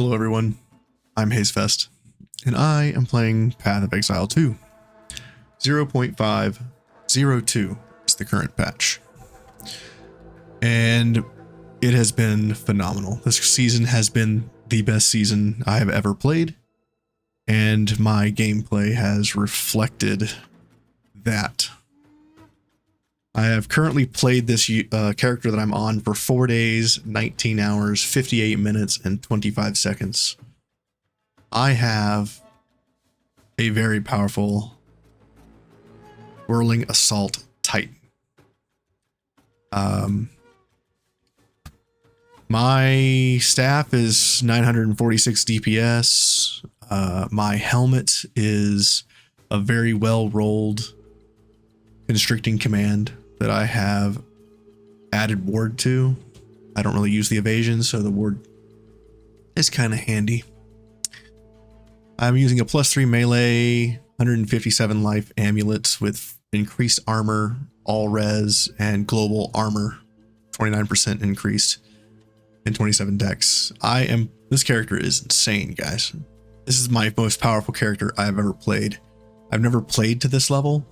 Hello everyone, I'm Hazefest, and I am playing Path of Exile 2. 0.502 is the current patch. And it has been phenomenal. This season has been the best season I have ever played, and my gameplay has reflected that. I have currently played this character that I'm on for 4 days, 19 hours, 58 minutes, and 25 seconds. I have a very powerful Whirling Assault Titan. My staff is 946 DPS. My helmet is a very well-rolled constricting command that I have added ward to. I don't really use the evasion, so the ward is kind of handy. I'm using a +3 melee, 157 life amulet with increased armor, all res, and global armor, 29% increased, and 27 dex. This character is insane, guys. This is my most powerful character I've ever played. I've never played to this level.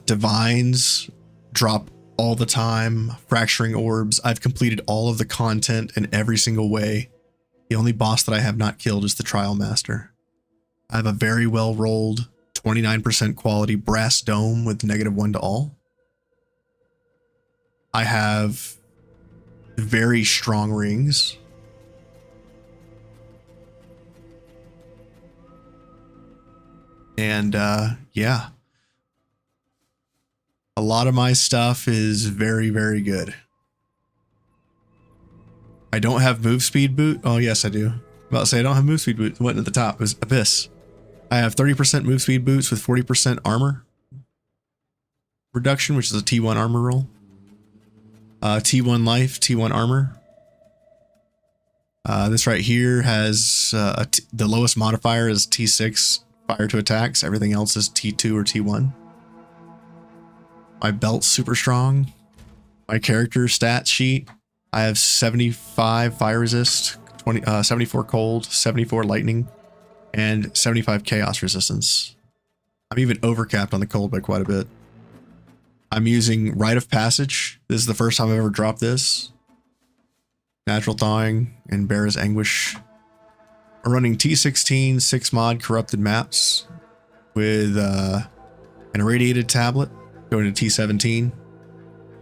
Divines drop all the time, fracturing orbs. I've completed all of the content in every single way. The only boss that I have not killed is the Trial Master. I have a very well rolled 29% quality brass dome with -1 to all. I have very strong rings. And yeah. A lot of my stuff is very, very good. I don't have move speed boot. Oh, yes, I do. I'm about to say I don't have move speed boot. It went at the top. It was Abyss. I have 30% move speed boots with 40% armor reduction, which is a T1 armor roll. T1 life, T1 armor. This right here has the lowest modifier is T6 fire to attacks. Everything else is T2 or T1. My belt's super strong. My character stat sheet, I have 75 fire resist, 74 cold, 74 lightning, and 75 chaos resistance. I'm even overcapped on the cold by quite a bit. I'm using Rite of Passage. This is the first time I've ever dropped this. Natural Thawing and Bear's Anguish. I'm running T17 6 mod corrupted maps with an irradiated tablet. Going to T17.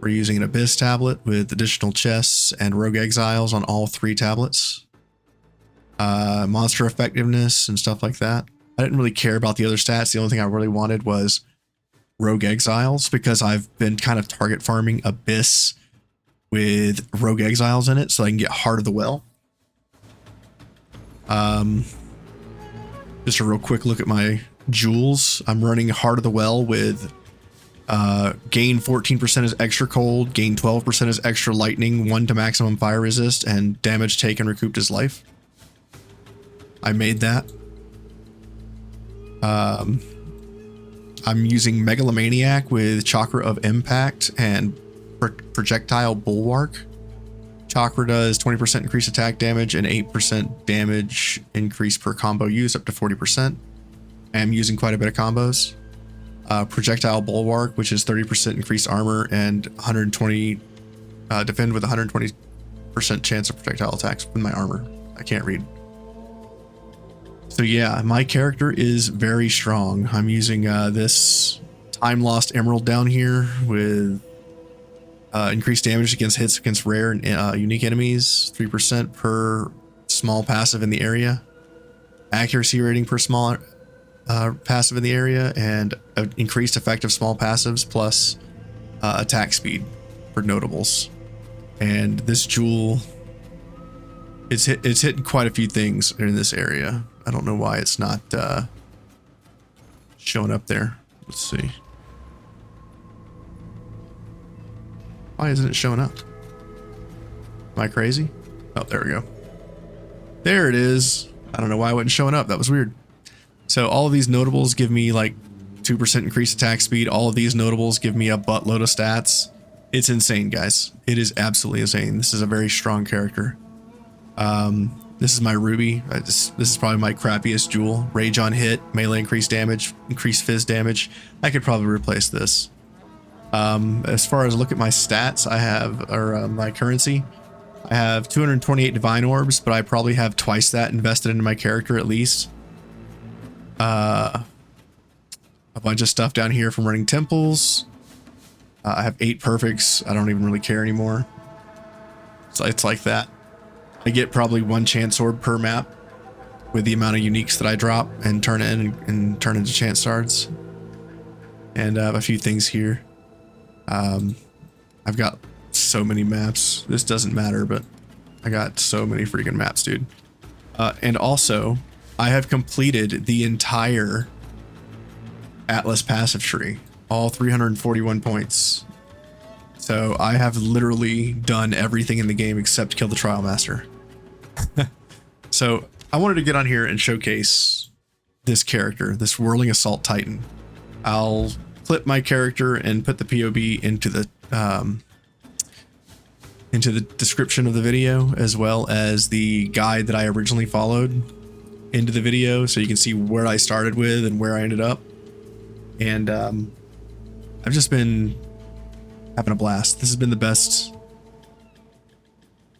We're using an Abyss tablet with additional chests and Rogue Exiles on all 3 tablets. Monster effectiveness and stuff like that. I didn't really care about the other stats. The only thing I really wanted was Rogue Exiles, because I've been kind of target farming Abyss with Rogue Exiles in it so I can get Heart of the Well. Just a real quick look at my jewels. I'm running Heart of the Well with gain 14% is extra cold, gain 12% is extra lightning, 1 to maximum fire resist, and damage taken recouped is life. I made that. I'm using Megalomaniac with Chakra of Impact and Projectile Bulwark. Chakra does 20% increased attack damage and 8% damage increase per combo use up to 40%. I am using quite a bit of combos. Projectile Bulwark, which is 30% increased armor and 120 defend with 120% chance of projectile attacks with my armor. I can't read. So yeah, my character is very strong. I'm using this Time Lost Emerald down here with increased damage against hits against rare and unique enemies, 3% per small passive in the area, accuracy rating per small passive in the area, and increased effective small passives plus attack speed for notables. And this jewel, it's hitting quite a few things in this area. I don't know why it's not showing up there. Let's see. Why isn't it showing up? Am I crazy? Oh, there we go. There it is. I don't know why it wasn't showing up. That was weird. So all of these notables give me like 2% increased attack speed. All of these notables give me a buttload of stats. It's insane, guys. It is absolutely insane. This is a very strong character. This is my Ruby. This is probably my crappiest jewel. Rage on hit, melee increased damage, increased fizz damage. I could probably replace this. As far as look at my stats, I have, or my currency, I have 228 divine orbs, but I probably have twice that invested into my character at least. A bunch of stuff down here from running temples. I have 8 perfects. I don't even really care anymore. So it's like that. I get probably 1 chance orb per map with the amount of uniques that I drop and turn in and turn into chance shards. And I have a few things here. I've got so many maps. This doesn't matter, but I got so many freaking maps, dude. And also, I have completed the entire Atlas passive tree, all 341 points. So I have literally done everything in the game except kill the Trial Master. So I wanted to get on here and showcase this character, this Whirling Assault Titan. I'll clip my character and put the POV into the description of the video, as well as the guide that I originally followed into the video, so you can see where I started with and where I ended up. And I've just been having a blast. This has been the best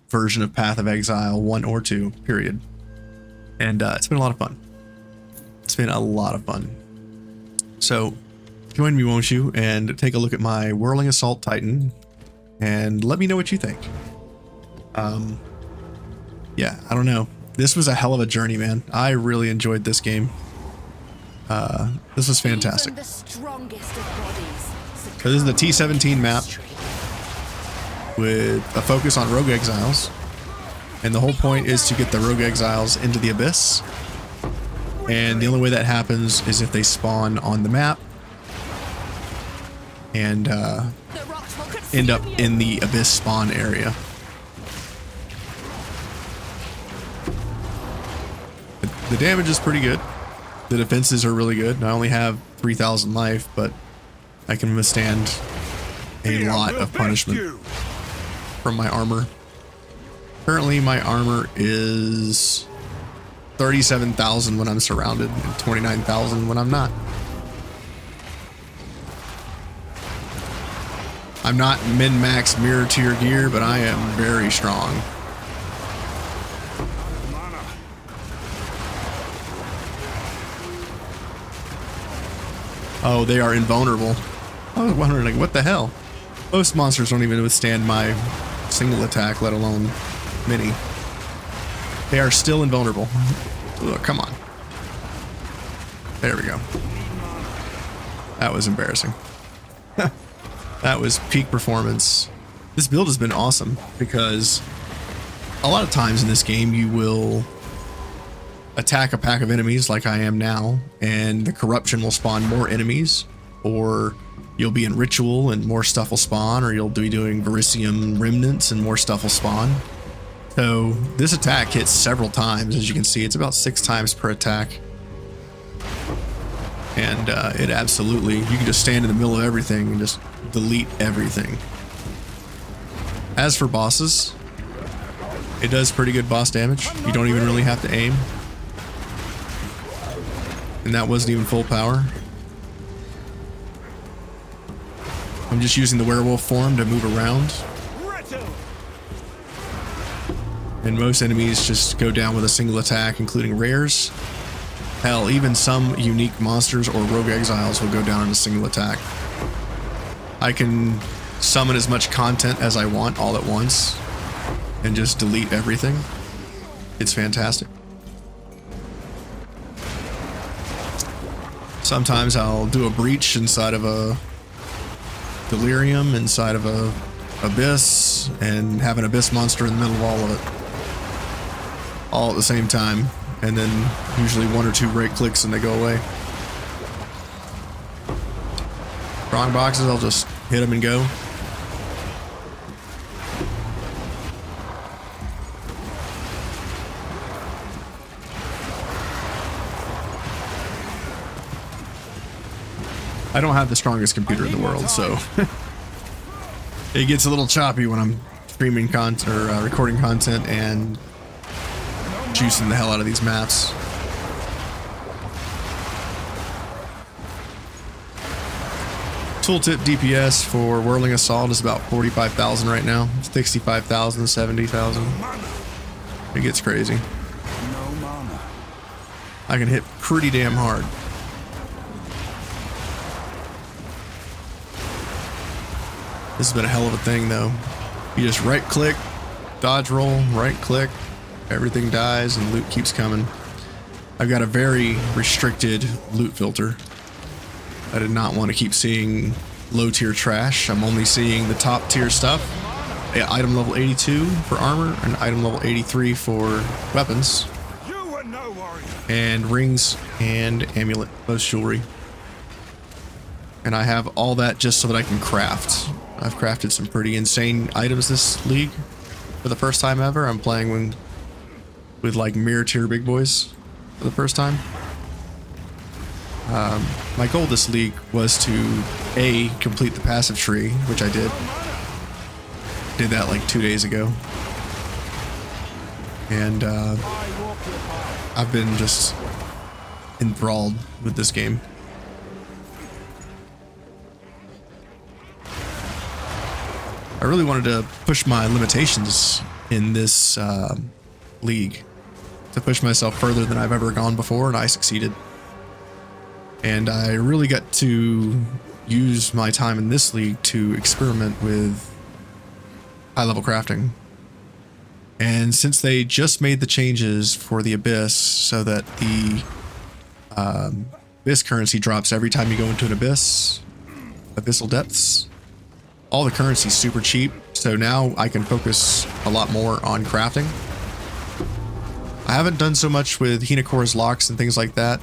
version of Path of Exile 1 or 2, period. And it's been a lot of fun. It's been a lot of fun. So join me, won't you, and take a look at my Whirling Assault Titan and let me know what you think. Yeah, I don't know. This was a hell of a journey, man. I really enjoyed this game. This was fantastic. So this is the T17 map with a focus on Rogue Exiles. And the whole point is to get the Rogue Exiles into the Abyss. And the only way that happens is if they spawn on the map and end up in the Abyss spawn area. The damage is pretty good. The defenses are really good. I only have 3,000 life, but I can withstand a lot of punishment from my armor. Currently, my armor is 37,000 when I'm surrounded and 29,000 when I'm not. I'm not min-max mirror tier gear, but I am very strong. Oh, they are invulnerable. I was wondering, like, what the hell? Most monsters don't even withstand my single attack, let alone mini. They are still invulnerable. Ugh, come on. There we go. That was embarrassing. That was peak performance. This build has been awesome because a lot of times in this game you will attack a pack of enemies like I am now, and the corruption will spawn more enemies, or you'll be in ritual and more stuff will spawn, or you'll be doing Verisium remnants and more stuff will spawn. So this attack hits several times. As you can see, it's about 6 times per attack. And it absolutely, you can just stand in the middle of everything and just delete everything. As for bosses, it does pretty good boss damage. You don't even really have to aim. And that wasn't even full power. I'm just using the werewolf form to move around. And most enemies just go down with a single attack, including rares. Hell, even some unique monsters or rogue exiles will go down in a single attack. I can summon as much content as I want all at once and just delete everything. It's fantastic. Sometimes I'll do a breach inside of a delirium, inside of a abyss, and have an abyss monster in the middle of all of it. All at the same time. And then usually 1 or 2 right clicks and they go away. Strong boxes, I'll just hit them and go. I don't have the strongest computer in the world, so it gets a little choppy when I'm streaming content or recording content and juicing the hell out of these maps. Tooltip DPS for Whirling Assault is about 45,000 right now. 65,000, 70,000. It gets crazy. I can hit pretty damn hard. This has been a hell of a thing though. You just right click, dodge roll, right click, everything dies and loot keeps coming. I've got a very restricted loot filter. I did not want to keep seeing low tier trash. I'm only seeing the top tier stuff. Item level 82 for armor and item level 83 for weapons. And rings and amulet, most jewelry. And I have all that just so that I can craft. I've crafted some pretty insane items this league for the first time ever. I'm playing with like mirror tier big boys for the first time. My goal this league was to complete the passive tree, which I did. Did that like 2 days ago. And I've been just enthralled with this game. I really wanted to push my limitations in this league, to push myself further than I've ever gone before, and I succeeded. And I really got to use my time in this league to experiment with high-level crafting. And since they just made the changes for the Abyss so that the Abyss currency drops every time you go into an Abyss, Abyssal Depths, all the currency's super cheap, so now I can focus a lot more on crafting. I haven't done so much with Hinakora's locks and things like that.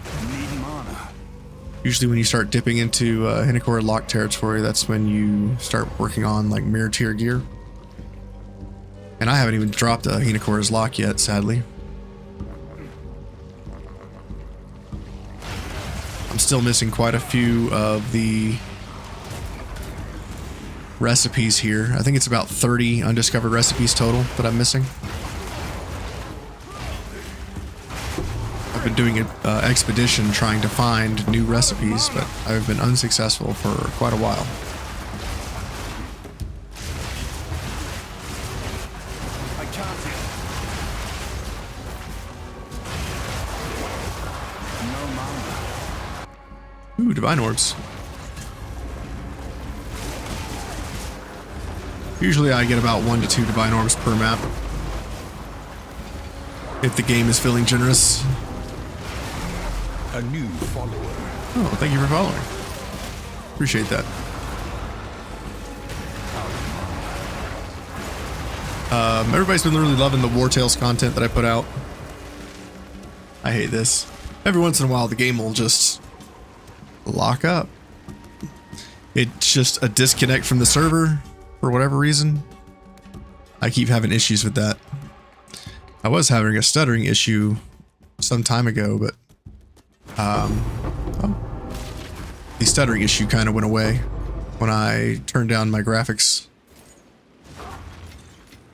Usually when you start dipping into Hinakora lock territory, that's when you start working on like mirror tier gear. And I haven't even dropped a Hinakora's lock yet, sadly. I'm still missing quite a few of the recipes here. I think it's about 30 undiscovered recipes total that I'm missing. I've been doing an expedition trying to find new recipes, but I've been unsuccessful for quite a while. Ooh, divine orbs. Usually I get about 1 to 2 divine orbs per map, if the game is feeling generous. A new follower. Oh, thank you for following. Appreciate that. Everybody's been really loving the War Tales content that I put out. I hate this. Every once in a while the game will just lock up. It's just a disconnect from the server for whatever reason. I keep having issues with that. I was having a stuttering issue some time ago, but the stuttering issue kind of went away when I turned down my graphics.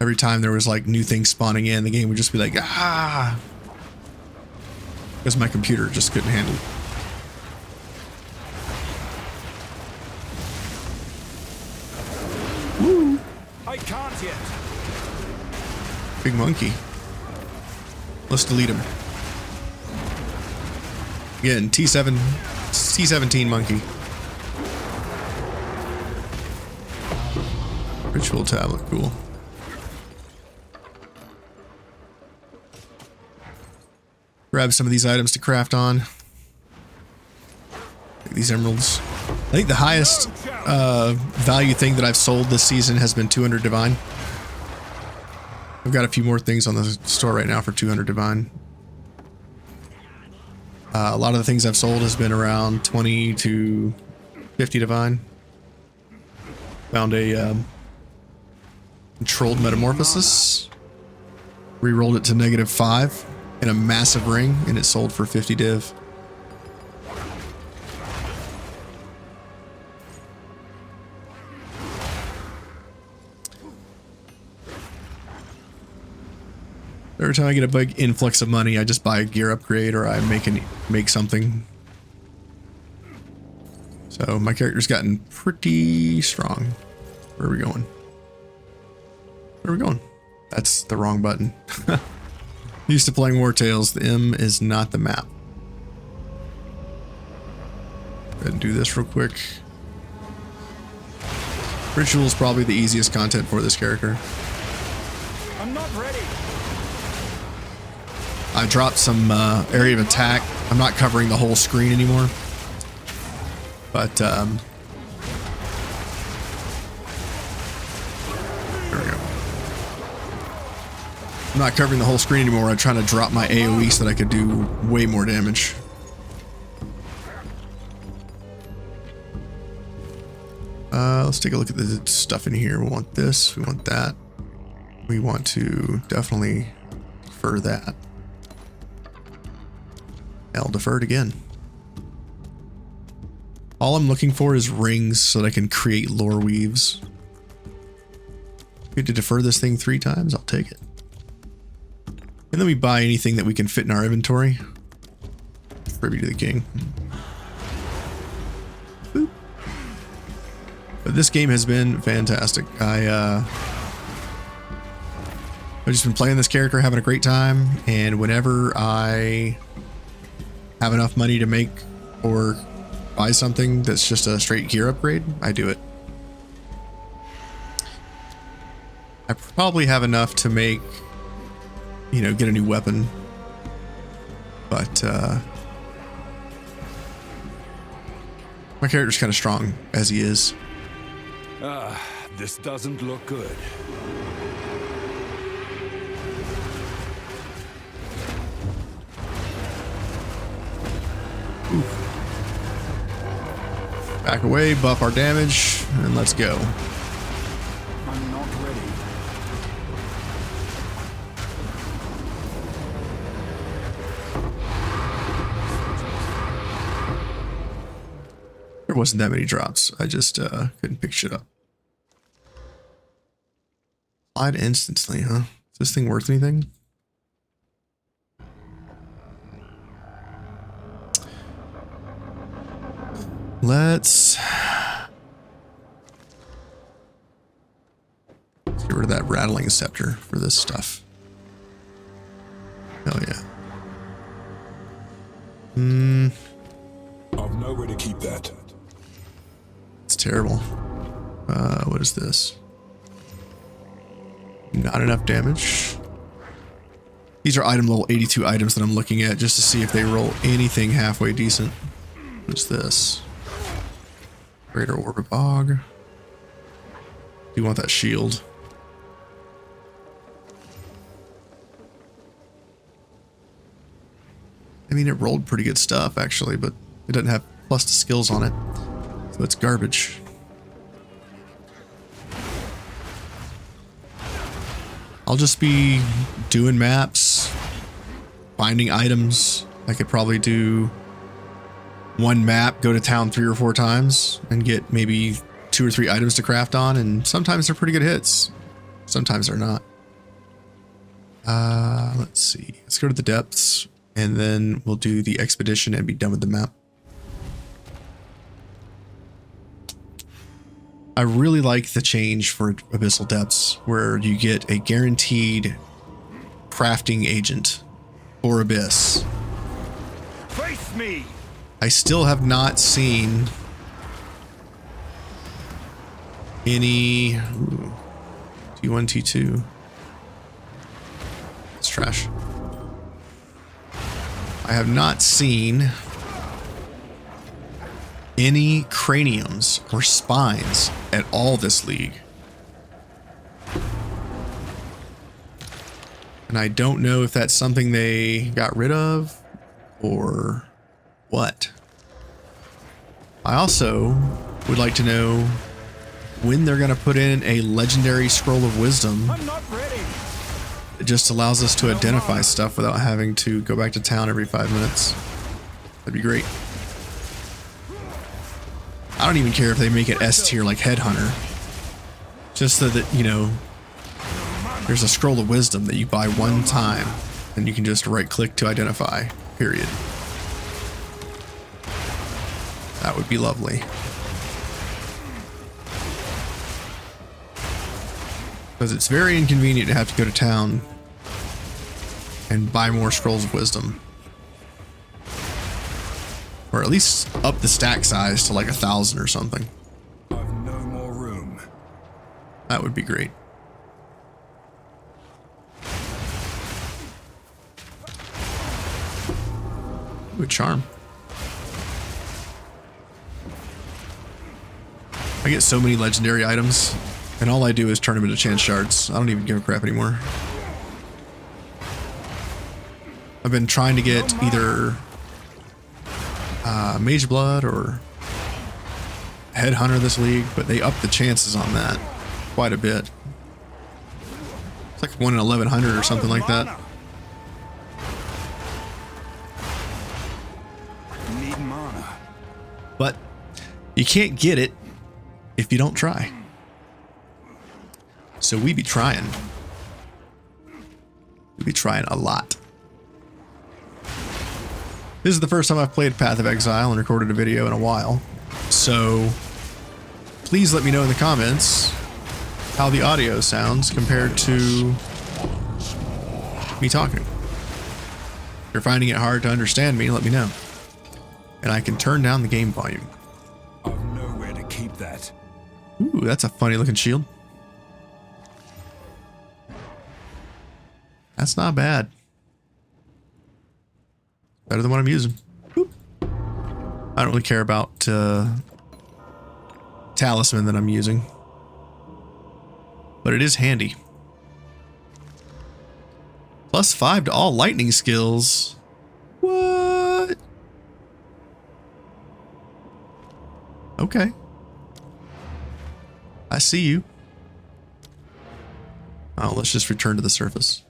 Every time there was like new things spawning in, the game would just be like, ah, because my computer just couldn't handle it. Woo! I can't yet. Big monkey. Let's delete him. Again, T17 monkey. Ritual tablet, cool. Grab some of these items to craft on. Take these emeralds. I think the highest value thing that I've sold this season has been 200 divine. I've got a few more things on the store right now for 200 divine. A lot of the things I've sold has been around 20 to 50 divine. Found a controlled metamorphosis. Rerolled it to -5 in a massive ring, and it sold for 50 div. Every time I get a big influx of money, I just buy a gear upgrade or I make something. So my character's gotten pretty strong. Where are we going? Where are we going? That's the wrong button. Used to playing War Tales. The M is not the map. Go ahead and do this real quick. Ritual is probably the easiest content for this character. I'm not ready. I dropped some area of attack. I'm not covering the whole screen anymore. But, there we go. I'm not covering the whole screen anymore. I'm trying to drop my AoE so that I could do way more damage. Let's take a look at the stuff in here. We want this. We want that. We want to definitely defer that. I'll defer it again. All I'm looking for is rings so that I can create lore weaves. If we had to defer this thing 3 times, I'll take it. And then we buy anything that we can fit in our inventory. Privy to the king. Boop. But this game has been fantastic. I've just been playing this character, having a great time, and whenever I have enough money to make or buy something that's just a straight gear upgrade, I do it. I probably have enough to make, you know, get a new weapon, but my character's kind of strong as he is. This doesn't look good. Oof. Back away, buff our damage, and let's go. I'm not ready. There wasn't that many drops. I just couldn't pick shit up. Applied instantly, huh? Is this thing worth anything? Let's get rid of that rattling scepter for this stuff. Hell yeah. I've nowhere to keep that. It's terrible. What is this? Not enough damage. These are item level 82 items that I'm looking at just to see if they roll anything halfway decent. What's this? Greater Orb of Og. Do you want that shield? I mean, it rolled pretty good stuff actually, but it doesn't have plus to skills on it, so it's garbage. I'll just be doing maps, finding items. I could probably do one map, go to town 3 or 4 times, and get maybe 2 or 3 items to craft on, and sometimes they're pretty good hits. Sometimes they're not. Let's see. Let's go to the depths, and then we'll do the expedition and be done with the map. I really like the change for Abyssal Depths, where you get a guaranteed crafting agent for Abyss. Face me! I still have not seen any T1, T2. It's trash. I have not seen any craniums or spines at all this league. And I don't know if that's something they got rid of or what. I also would like to know when they're going to put in a legendary scroll of wisdom. I'm not ready. It just allows us to identify stuff without having to go back to town every 5 minutes. That'd be great. I don't even care if they make it S tier like Headhunter. Just so that, you know, There's a scroll of wisdom that you buy one time, and you can just right-click to identify, period. That would be lovely. Because it's very inconvenient to have to go to town and buy more scrolls of wisdom. Or at least up the stack size to like 1,000 or something. I've no more room. That would be great. Good charm. I get so many legendary items, and all I do is turn them into chance shards. I don't even give a crap anymore. I've been trying to get either Mage Blood or Headhunter this league, but they up the chances on that quite a bit. It's like 1 in 1100 or something like that. Need mana. But you can't get it if you don't try. So we be trying. We be trying a lot. This is the first time I've played Path of Exile and recorded a video in a while. So please let me know in the comments how the audio sounds compared to me talking. If you're finding it hard to understand me, let me know. And I can turn down the game volume. I've nowhere to keep that. Ooh, that's a funny looking shield. That's not bad. Better than what I'm using. Boop. I don't really care about talisman that I'm using. But it is handy. +5 to all lightning skills. What? Okay. I see you. Oh, let's just return to the surface.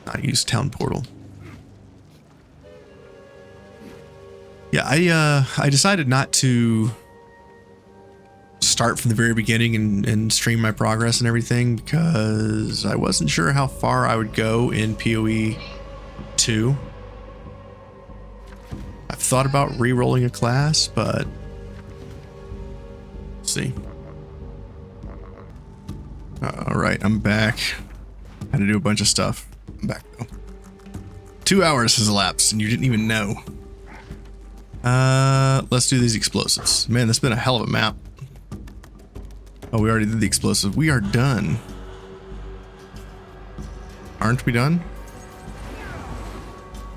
Not use town portal. Yeah, I decided not to start from the very beginning and stream my progress and everything because I wasn't sure how far I would go in PoE 2. I've thought about re-rolling a class, but let's see. All right, I'm back. Had to do a bunch of stuff. I'm back though. 2 hours has elapsed and you didn't even know. Let's do these explosives. Man, that's been a hell of a map. Oh, we already did the explosive. We are done. Aren't we done?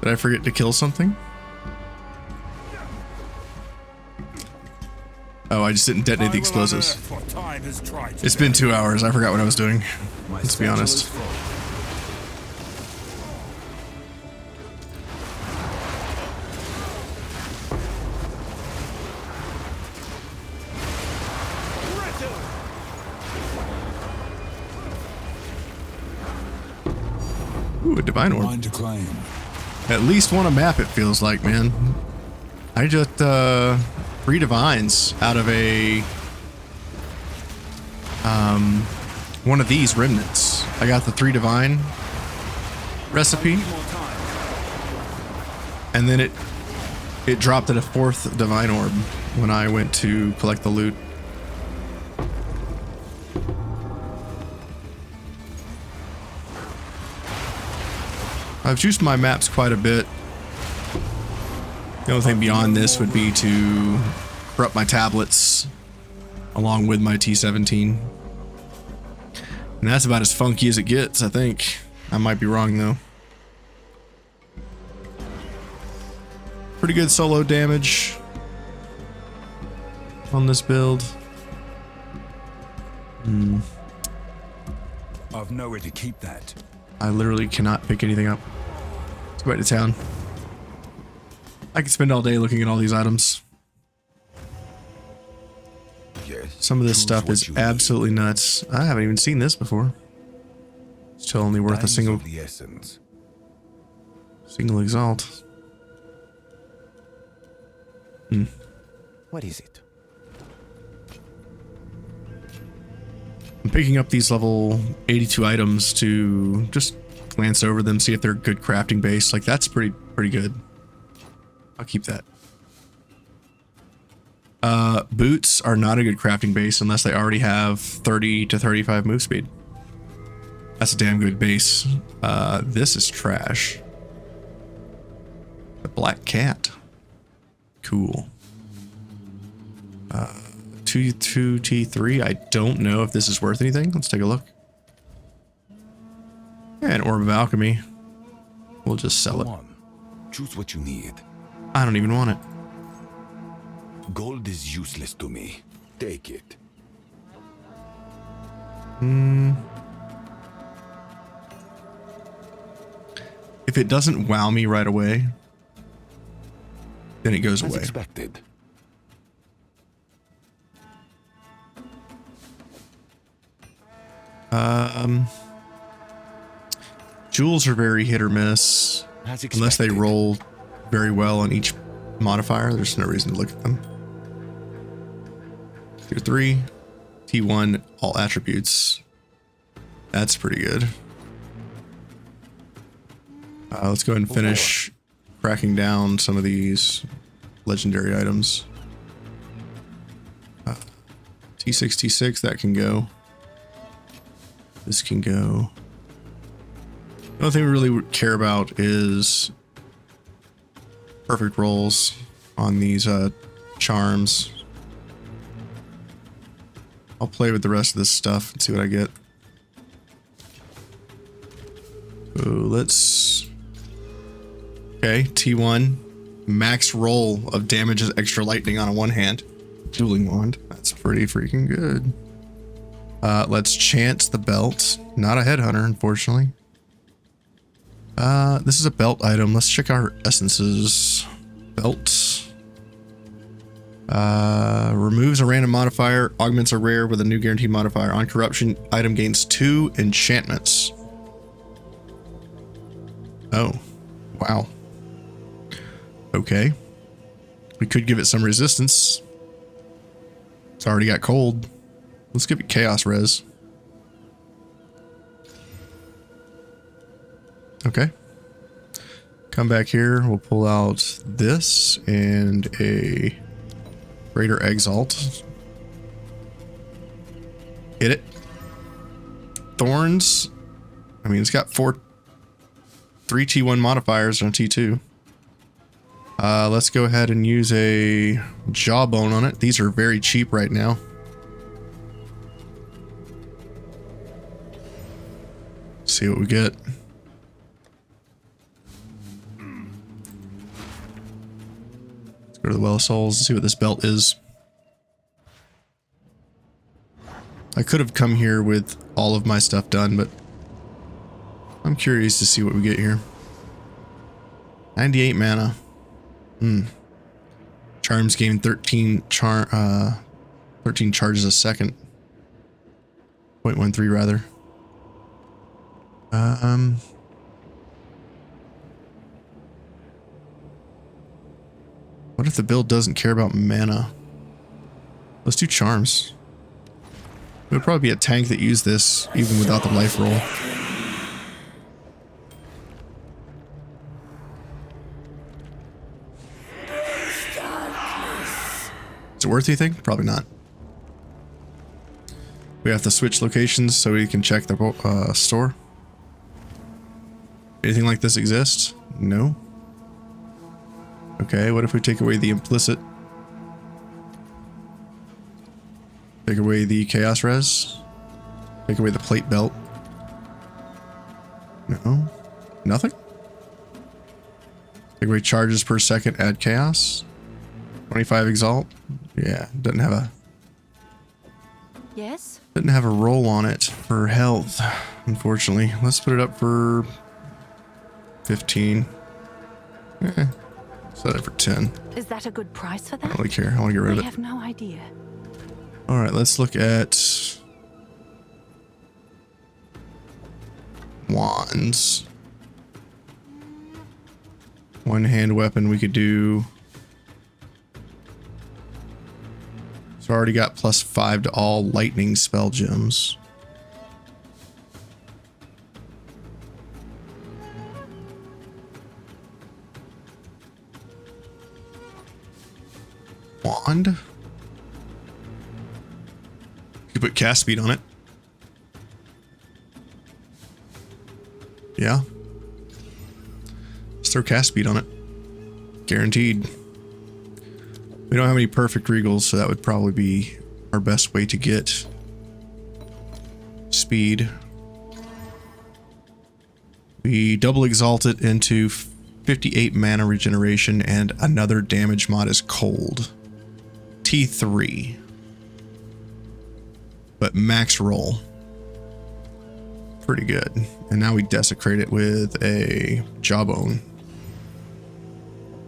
Did I forget to kill something? Oh, I just didn't detonate the explosives. It's been 2 hours. I forgot what I was doing. Let's be honest. Ooh, a divine orb. At least one a map, it feels like, man. I just 3 divines out of a one of these remnants. I got the 3 divine recipe, and then it dropped at a 4th divine orb when I went to collect the loot. I've juiced my maps quite a bit. The only thing beyond this would be to corrupt my tablets along with my T17. And that's about as funky as it gets, I think. I might be wrong though. Pretty good solo damage on this build. I've nowhere to keep that. I literally cannot pick anything up. Let's go back to town. I could spend all day looking at all these items. Yes. Some of this stuff is absolutely nuts. I haven't even seen this before. It's still only worth a single exalt. What is it? I'm picking up these level 82 items to just glance over them, see if they're good crafting base. Like, that's pretty good. I'll keep that. Boots are not a good crafting base unless they already have 30 to 35 move speed. That's a damn good base. This is trash. The black cat. Cool. 2T3. I don't know if this is worth anything. Let's take a look. And Orb of Alchemy. We'll just sell it. Go on. Choose what you need. I don't even want it. Gold is useless to me. Take it. If it doesn't wow me right away, then it goes As away. expected. Jewels are very hit or miss. As expected. Unless they roll very well on each modifier, there's no reason to look at them. Tier 3, T1, all attributes. That's pretty good. Let's go ahead and finish cracking down some of these legendary items. T6, T6, that can go. This can go. The only thing we really care about is perfect rolls on these charms. I'll play with the rest of this stuff and see what I get. So let's... Okay, T1. Max roll of damage is extra lightning on a one hand. Dueling wand. That's pretty freaking good. Let's chant the belt. Not a headhunter, unfortunately. This is a belt item. Let's check our essences. Belt. Removes a random modifier. Augments a rare with a new guaranteed modifier. On corruption, item gains 2 enchantments. Oh, wow. Okay. We could give it some resistance. It's already got cold. Let's give it chaos res. Okay. Come back here. We'll pull out this and a Greater Exalt. Hit it. Thorns. I mean, it's got 3 T1 modifiers on a T2. Let's go ahead and use a Jawbone on it. These are very cheap right now. See what we get. Let's go to the Well of Souls and see what this belt is. I could have come here with all of my stuff done, but I'm curious to see what we get here. 98 mana. Charms gain 13 charges a second. 0.13 rather. What if the build doesn't care about mana? Let's do charms. It would probably be a tank that used this even without the life roll. Is it worth anything? Probably not. We have to switch locations so we can check the store. Anything like this exist? No. Okay, what if we take away the implicit? Take away the chaos res? Take away the plate belt? No. Nothing? Take away charges per second, add chaos? 25 exalt? Yeah, doesn't have a... Yes? Doesn't have a roll on it for health, unfortunately. Let's put it up for 15. Set it for 10. Is that a good price for I don't that? really care. I want to get rid of I it. have no idea. Alright, let's look at wands. One hand weapon we could do. So I already got +5 to all lightning spell gems. wand. You could put cast speed on it. Yeah. Let's throw cast speed on it. Guaranteed. We don't have any perfect regals, so that would probably be our best way to get speed. We double exalt it into 58 mana regeneration, and another damage mod is cold. T3. But max roll. Pretty good. And now we desecrate it with a jawbone.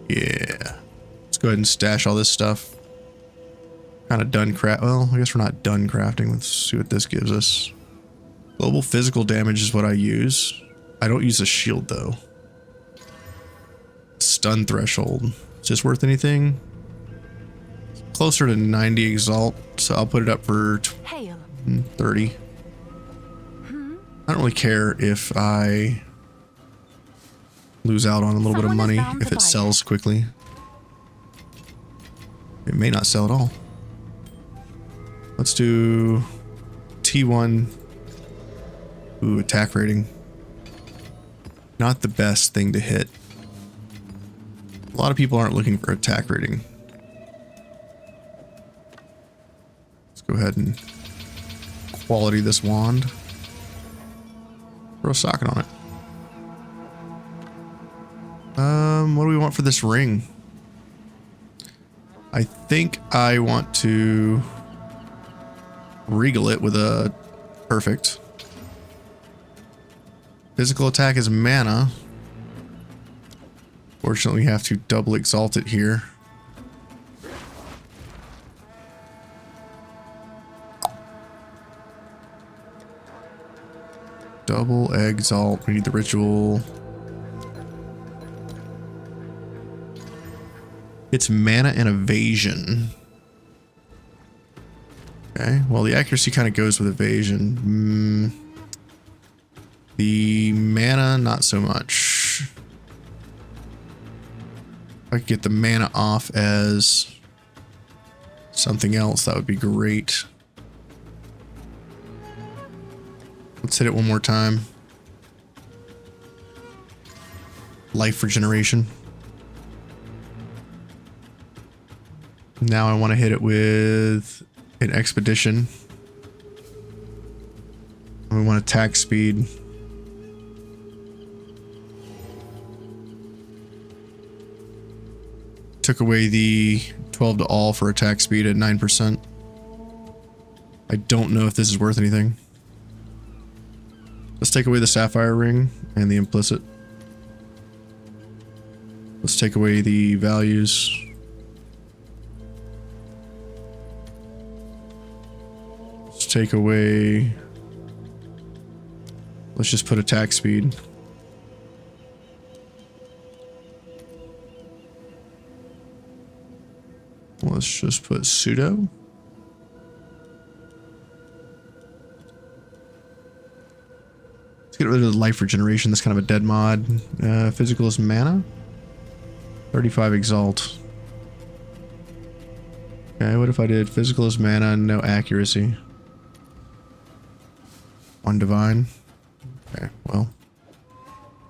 Yeah. Let's go ahead and stash all this stuff. Kind of done craft. Well, I guess we're not done crafting. Let's see what this gives us. Global physical damage is what I use. I don't use a shield though. Stun threshold. Is this worth anything? Closer to 90 exalt, so I'll put it up for 30. I don't really care if I lose out on a little bit of money if it sells quickly. It may not sell at all. Let's do T1. Ooh, attack rating. Not the best thing to hit. A lot of people aren't looking for attack rating. Let's go ahead and quality this wand. Throw a socket on it. What do we want for this ring? I think I want to regal it with a perfect. Physical attack is mana. Fortunately, we have to double exalt it here. Double exalt. We need the ritual. It's mana and evasion. Okay, well, the accuracy kind of goes with evasion. The mana, not so much. If I could get the mana off as something else, that would be great. Let's hit it one more time. Life regeneration. Now I want to hit it with an expedition. We want attack speed. Took away the 12 to all for attack speed at 9%. I don't know if this is worth anything. Let's take away the sapphire ring and the implicit. Let's take away the values. Let's take away... Let's just put attack speed. Let's just put pseudo. Let's get rid of the life regeneration. That's kind of a dead mod. Physical is mana. 35 exalt. Okay, what if I did physical is mana and no accuracy? 1 divine. Okay, well.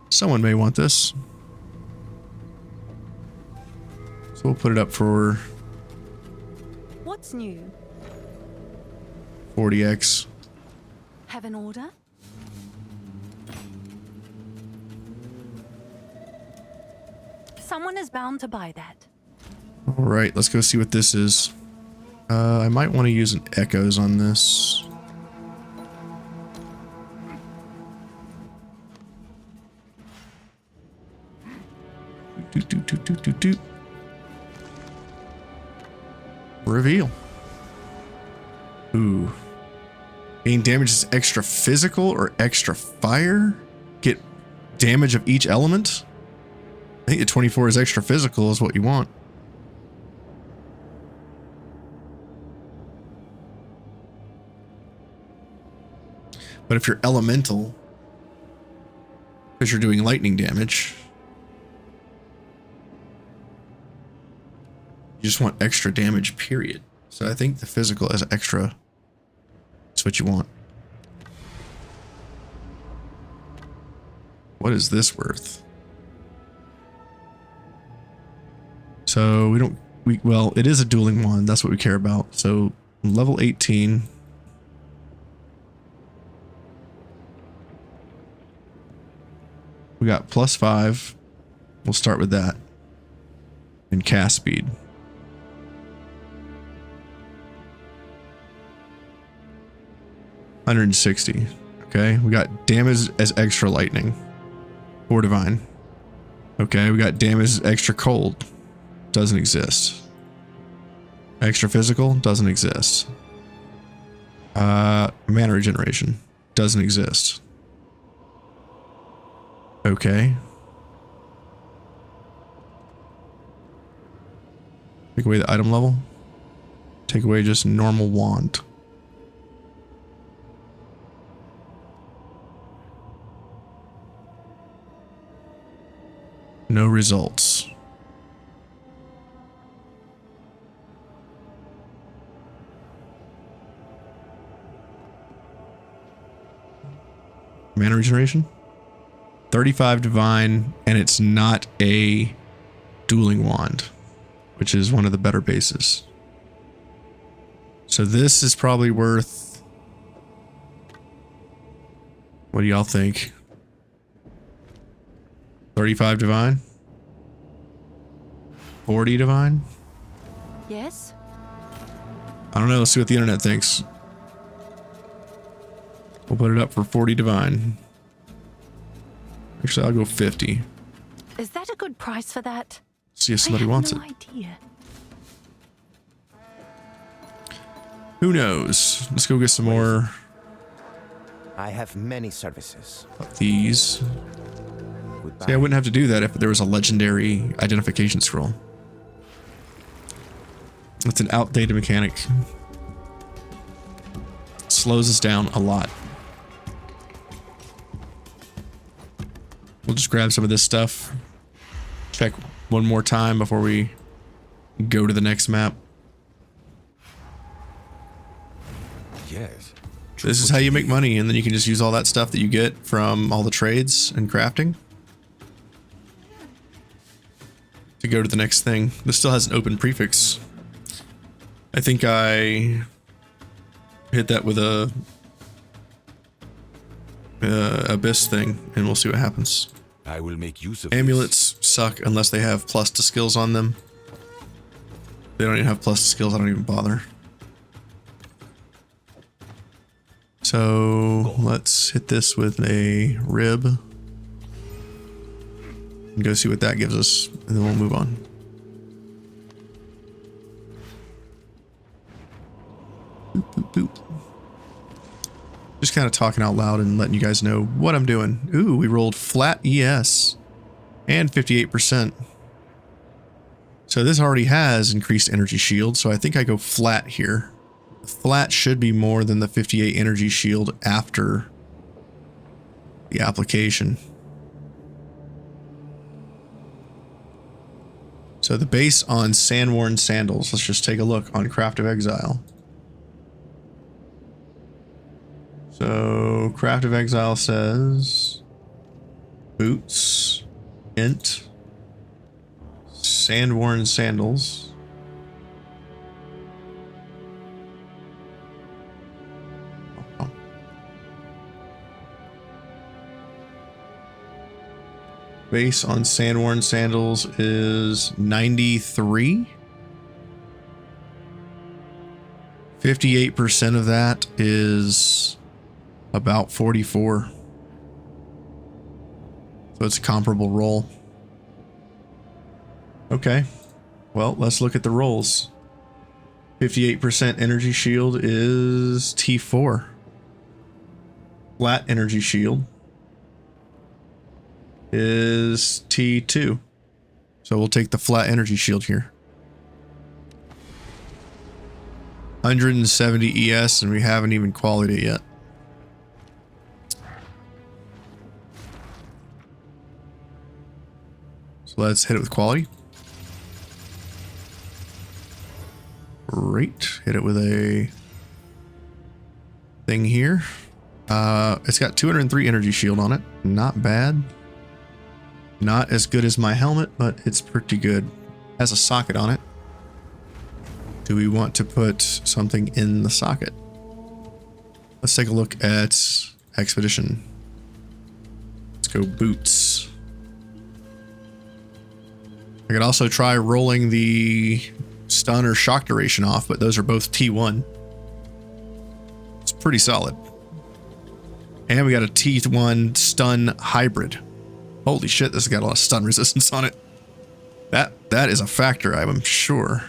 Someone may want this. So we'll put it up for... What's new? 40x. Have an order? Someone is bound to buy that. All right, let's go see what this is. I might want to use an echoes on this. Do. Reveal. Ooh. Gain damage is extra physical or extra fire? Get damage of each element? I think the 24 is extra physical is what you want. But if you're elemental, because you're doing lightning damage, You just want extra damage, period. So I think the physical as extra is what you want. What is this worth? So well, it is a dueling wand. That's what we care about. So level 18. We got +5. We'll start with that. And cast speed. $160. Okay, we got damage as extra lightning. Or divine. Okay, we got damage as extra cold. Doesn't exist. Extra physical doesn't exist. Mana regeneration doesn't exist. Okay. Take away the item level. Take away just normal wand. No results. Mana regeneration? 35 divine, and it's not a dueling wand, which is one of the better bases. So this is probably worth... What do y'all think? 35 divine? 40 divine? Yes? I don't know. Let's see what the internet thinks. We'll put it up for 40 divine. Actually, I'll go 50. Is that a good price for that? See if somebody wants I it. have no idea. Who knows? Let's go get some more I have many services. of these. Goodbye. See, I wouldn't have to do that if there was a legendary identification scroll. It's an outdated mechanic. Slows us down a lot. We'll just grab some of this stuff. Check one more time before we go to the next map. Yes. This is how you make money, and then you can just use all that stuff that you get from all the trades and crafting to go to the next thing. This still has an open prefix. I think I hit that with a abyss thing, and we'll see what happens. I will make use of Amulets suck unless they have plus to skills on them. If they don't even have plus to skills, I don't even bother. So let's hit this with a rib and go see what that gives us, and then we'll move on. Boop, boop, boop. Just kind of talking out loud and letting you guys know what I'm doing. Ooh, we rolled flat ES and 58%. So this already has increased energy shield, so I think I go flat here. Flat should be more than the 58 energy shield after the application. So the base on Sandworn Sandals, let's just take a look on Path of Exile. So Path of Exile says boots, int, Sandworn Sandals. Base on Sandworn Sandals is 93. 58% of that is about 44. So it's a comparable roll. Okay. Well, let's look at the rolls. 58% energy shield is T4. Flat energy shield is T2. So we'll take the flat energy shield here. 170 ES, and we haven't even qualied it yet. So let's hit it with quality. Great. Hit it with a thing here. It's got 203 energy shield on it. Not bad. Not as good as my helmet, but it's pretty good. Has a socket on it. Do we want to put something in the socket? Let's take a look at Expedition. Let's go boots. I could also try rolling the stun or shock duration off, but those are both T1. It's pretty solid. And we got a T1 stun hybrid. Holy shit, this has got a lot of stun resistance on it. That is a factor, I'm sure.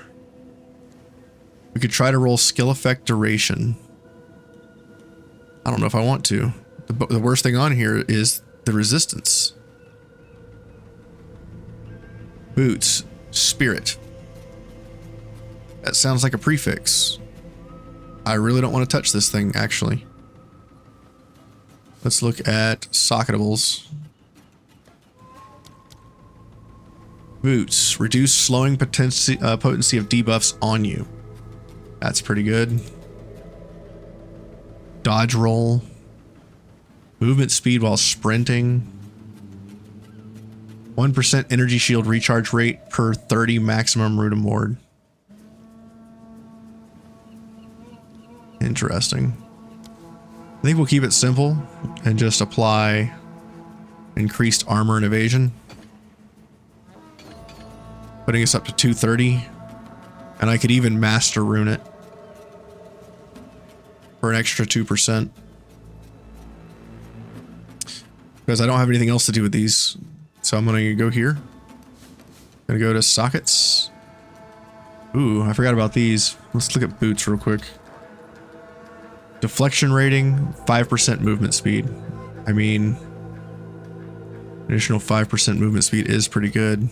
We could try to roll skill effect duration. I don't know if I want to. The worst thing on here is the resistance. Boots. Spirit. That sounds like a prefix. I really don't want to touch this thing, actually. Let's look at socketables. Boots. Reduce slowing potency of debuffs on you. That's pretty good. Dodge roll. Movement speed while sprinting. 1% energy shield recharge rate per 30 maximum root and ward. Interesting. I think we'll keep it simple and just apply increased armor and evasion. Putting us up to 230. And I could even master rune it for an extra 2%. Because I don't have anything else to do with these. So I'm going to go here. Gonna go to sockets. Ooh, I forgot about these. Let's look at boots real quick. Deflection rating, 5% movement speed. I mean, additional 5% movement speed is pretty good.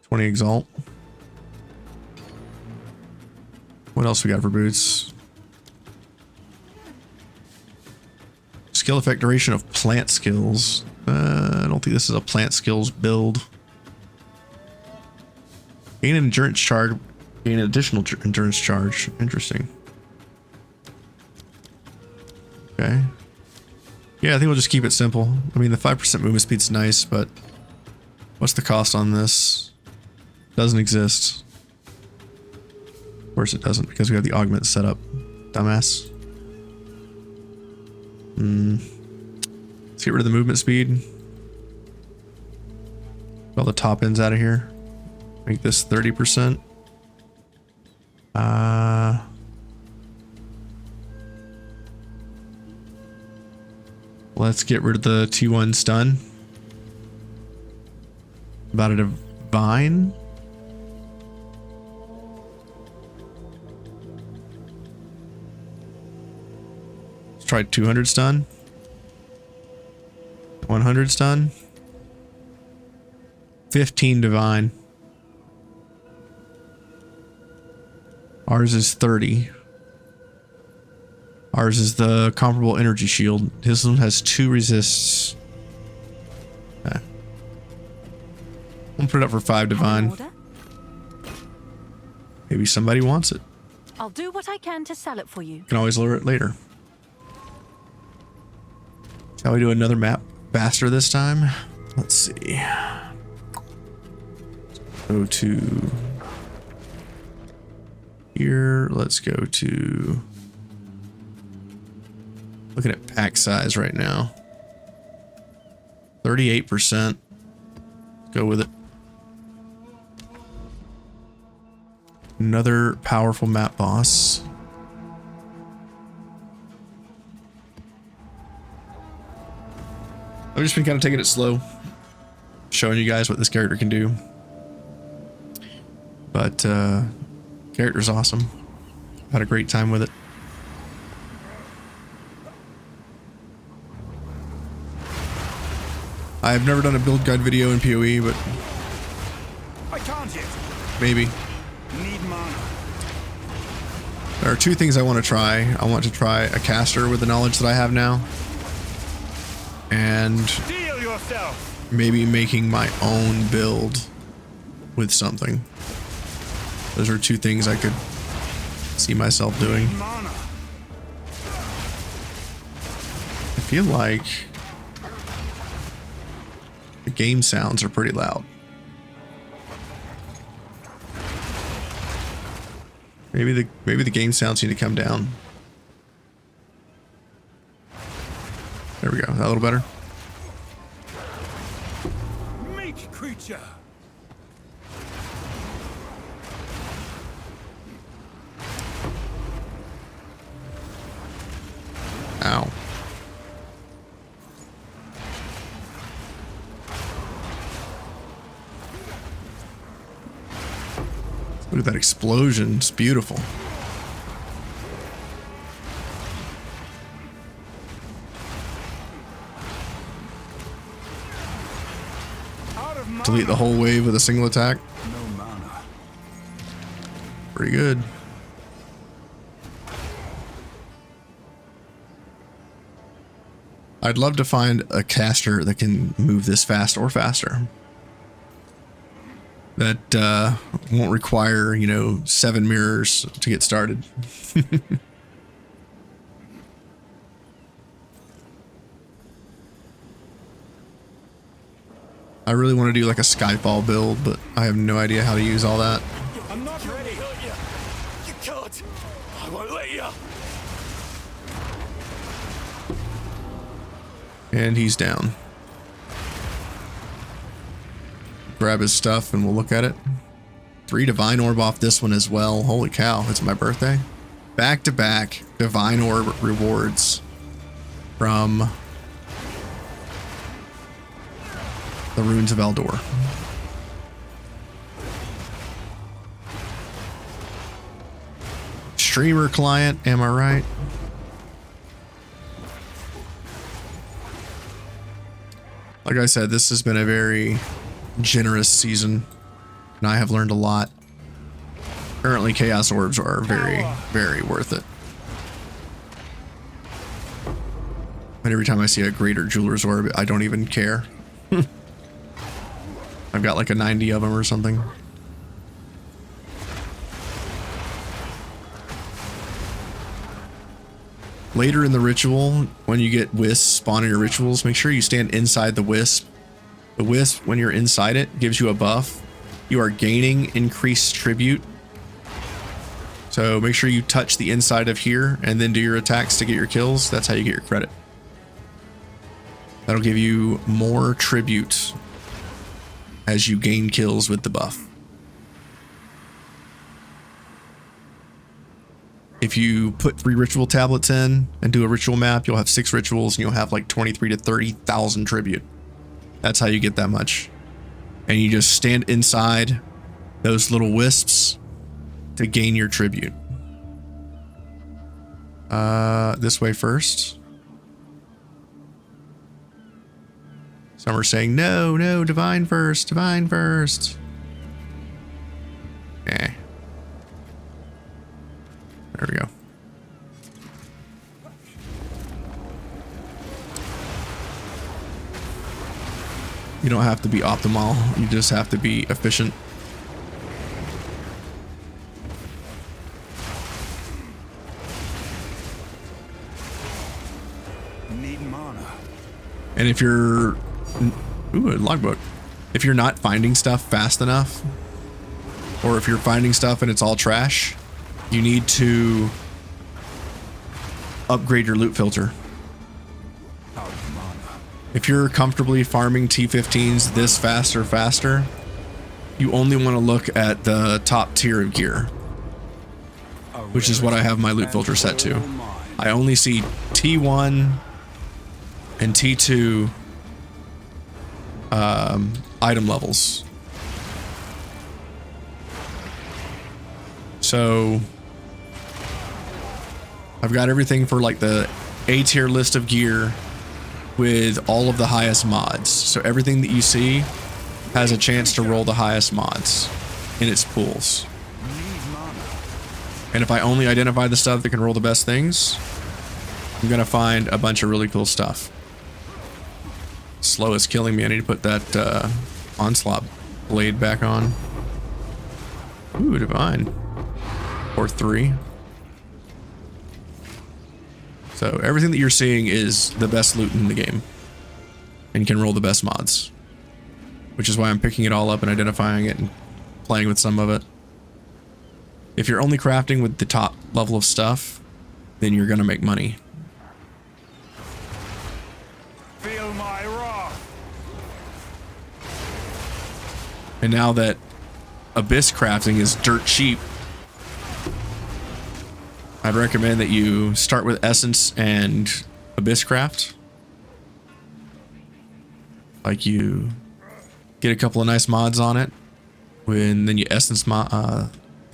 20 exalt. What else we got for boots? Skill effect duration of plant skills. I don't think this is a plant skills build. Gain an endurance charge. Gain an additional endurance charge. Interesting. Okay. Yeah, I think we'll just keep it simple. I mean, the 5% movement speed's nice, but what's the cost on this? Doesn't exist. Of course it doesn't, because we have the augment set up. Dumbass. Let's get rid of the movement speed. All the top ends out of here. Make this 30%. Let's get rid of the T1 stun. About a divine. Let's try 200 stun. 100 stun. 15 divine. Ours is 30. Ours is the comparable energy shield. His one has 2 resists. Okay. We'll put it up for 5 divine. Maybe somebody wants it. I'll do what I can to sell it for you. Can always lower it later. Shall we do another map faster this time? Let's see. Go to here. Let's go to, looking at pack size right now. 38%. Go with it. Another powerful map boss. I've just been kind of taking it slow, showing you guys what this character can do. But character's awesome. Had a great time with it. I've never done a build guide video in PoE, but I can't yet. maybe. Need mana. There are 2 things I want to try. I want to try a caster with the knowledge that I have now. And Deal yourself. maybe making my own build with something. Those are two things I could see myself doing. I feel like the game sounds are pretty loud. Maybe the game sounds need to come down. There we go. Is that a little better? Meek creature. Ow. Look at that explosion. It's beautiful. Delete the whole wave with a single attack. No mana. Pretty good. I'd love to find a caster that can move this fast or faster. That won't require, you know, 7 mirrors to get started. I really want to do like a Skyfall build, but I have no idea how to use all that. I'm not ready. You can't. I won't let you. And he's down. Grab his stuff and we'll look at it. 3 Divine Orb off this one as well. Holy cow, it's my birthday. Back to back Divine Orb rewards from the Runes of Eldor. Streamer client, am I right? Like I said, this has been a very generous season, and I have learned a lot. Currently, Chaos Orbs are very, very worth it. And every time I see a Greater Jeweler's Orb, I don't even care. I've got like a 90 of them or something. Later in the ritual, when you get wisps spawn in your rituals, make sure you stand inside the wisp. The wisp, when you're inside it, gives you a buff. You are gaining increased tribute. So make sure you touch the inside of here and then do your attacks to get your kills. That's how you get your credit. That'll give you more tribute as you gain kills with the buff. If you put 3 ritual tablets in and do a ritual map, you'll have 6 rituals and you'll have like 23 to 30,000 tribute. That's how you get that much. And you just stand inside those little wisps to gain your tribute. This way first. Some are saying, no, no, divine first, divine first. Eh. There we go. You don't have to be optimal, you just have to be efficient. Need mana. And if you're... Ooh, a logbook. If you're not finding stuff fast enough, or if you're finding stuff and it's all trash, you need to upgrade your loot filter. If you're comfortably farming T17s this fast or faster, you only want to look at the top tier of gear, which is what I have my loot filter set to. I only see T1 and T2 item levels. So I've got everything for like the A tier list of gear with all of the highest mods. So everything that you see has a chance to roll the highest mods in its pools. And if I only identify the stuff that can roll the best things, I'm gonna find a bunch of really cool stuff. Slow is killing me. I need to put that onslaught blade back on. Ooh, divine. Or 3. So everything that you're seeing is the best loot in the game. And can roll the best mods. Which is why I'm picking it all up and identifying it and playing with some of it. If you're only crafting with the top level of stuff, then you're gonna make money. Feel my wrath. And now that Abyss crafting is dirt cheap, I'd recommend that you start with Essence and Abyss craft. Like you get a couple of nice mods on it, when then you Essence the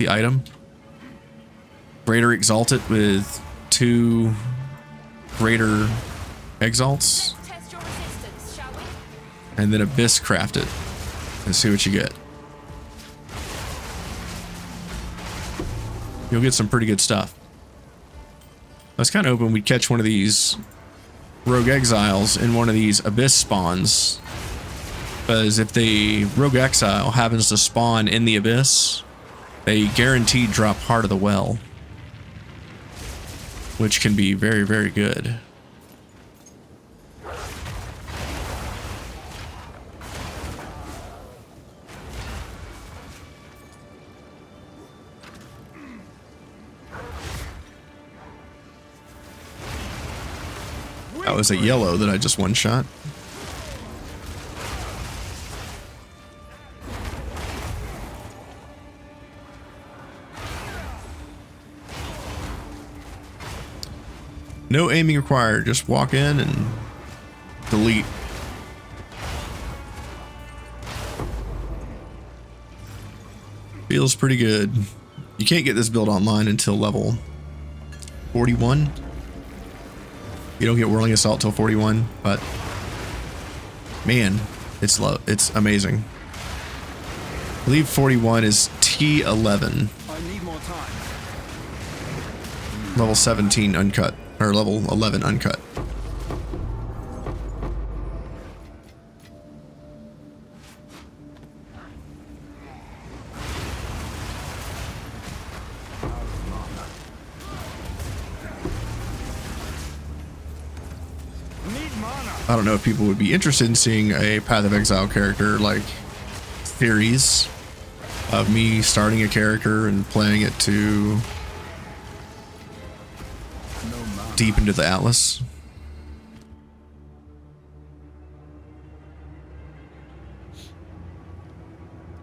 item. Greater Exalt it with 2 Greater Exalts. Test your resistance, shall we? And then Abyss craft it and see what you get. You'll get some pretty good stuff. I was kind of hoping we'd catch one of these Rogue Exiles in one of these Abyss spawns. Because if the Rogue Exile happens to spawn in the Abyss, they guaranteed drop Heart of the Well. Which can be very, very good. That was a yellow that I just one-shot. No aiming required, just walk in and delete. Feels pretty good. You can't get this build online until level 41. You don't get Whirling Assault till 41, but man, it's amazing. I believe 41 is T11. I need more time. Level 17 uncut, or level 11 uncut. I don't know if people would be interested in seeing a Path of Exile character like series of me starting a character and playing it to deep into the Atlas.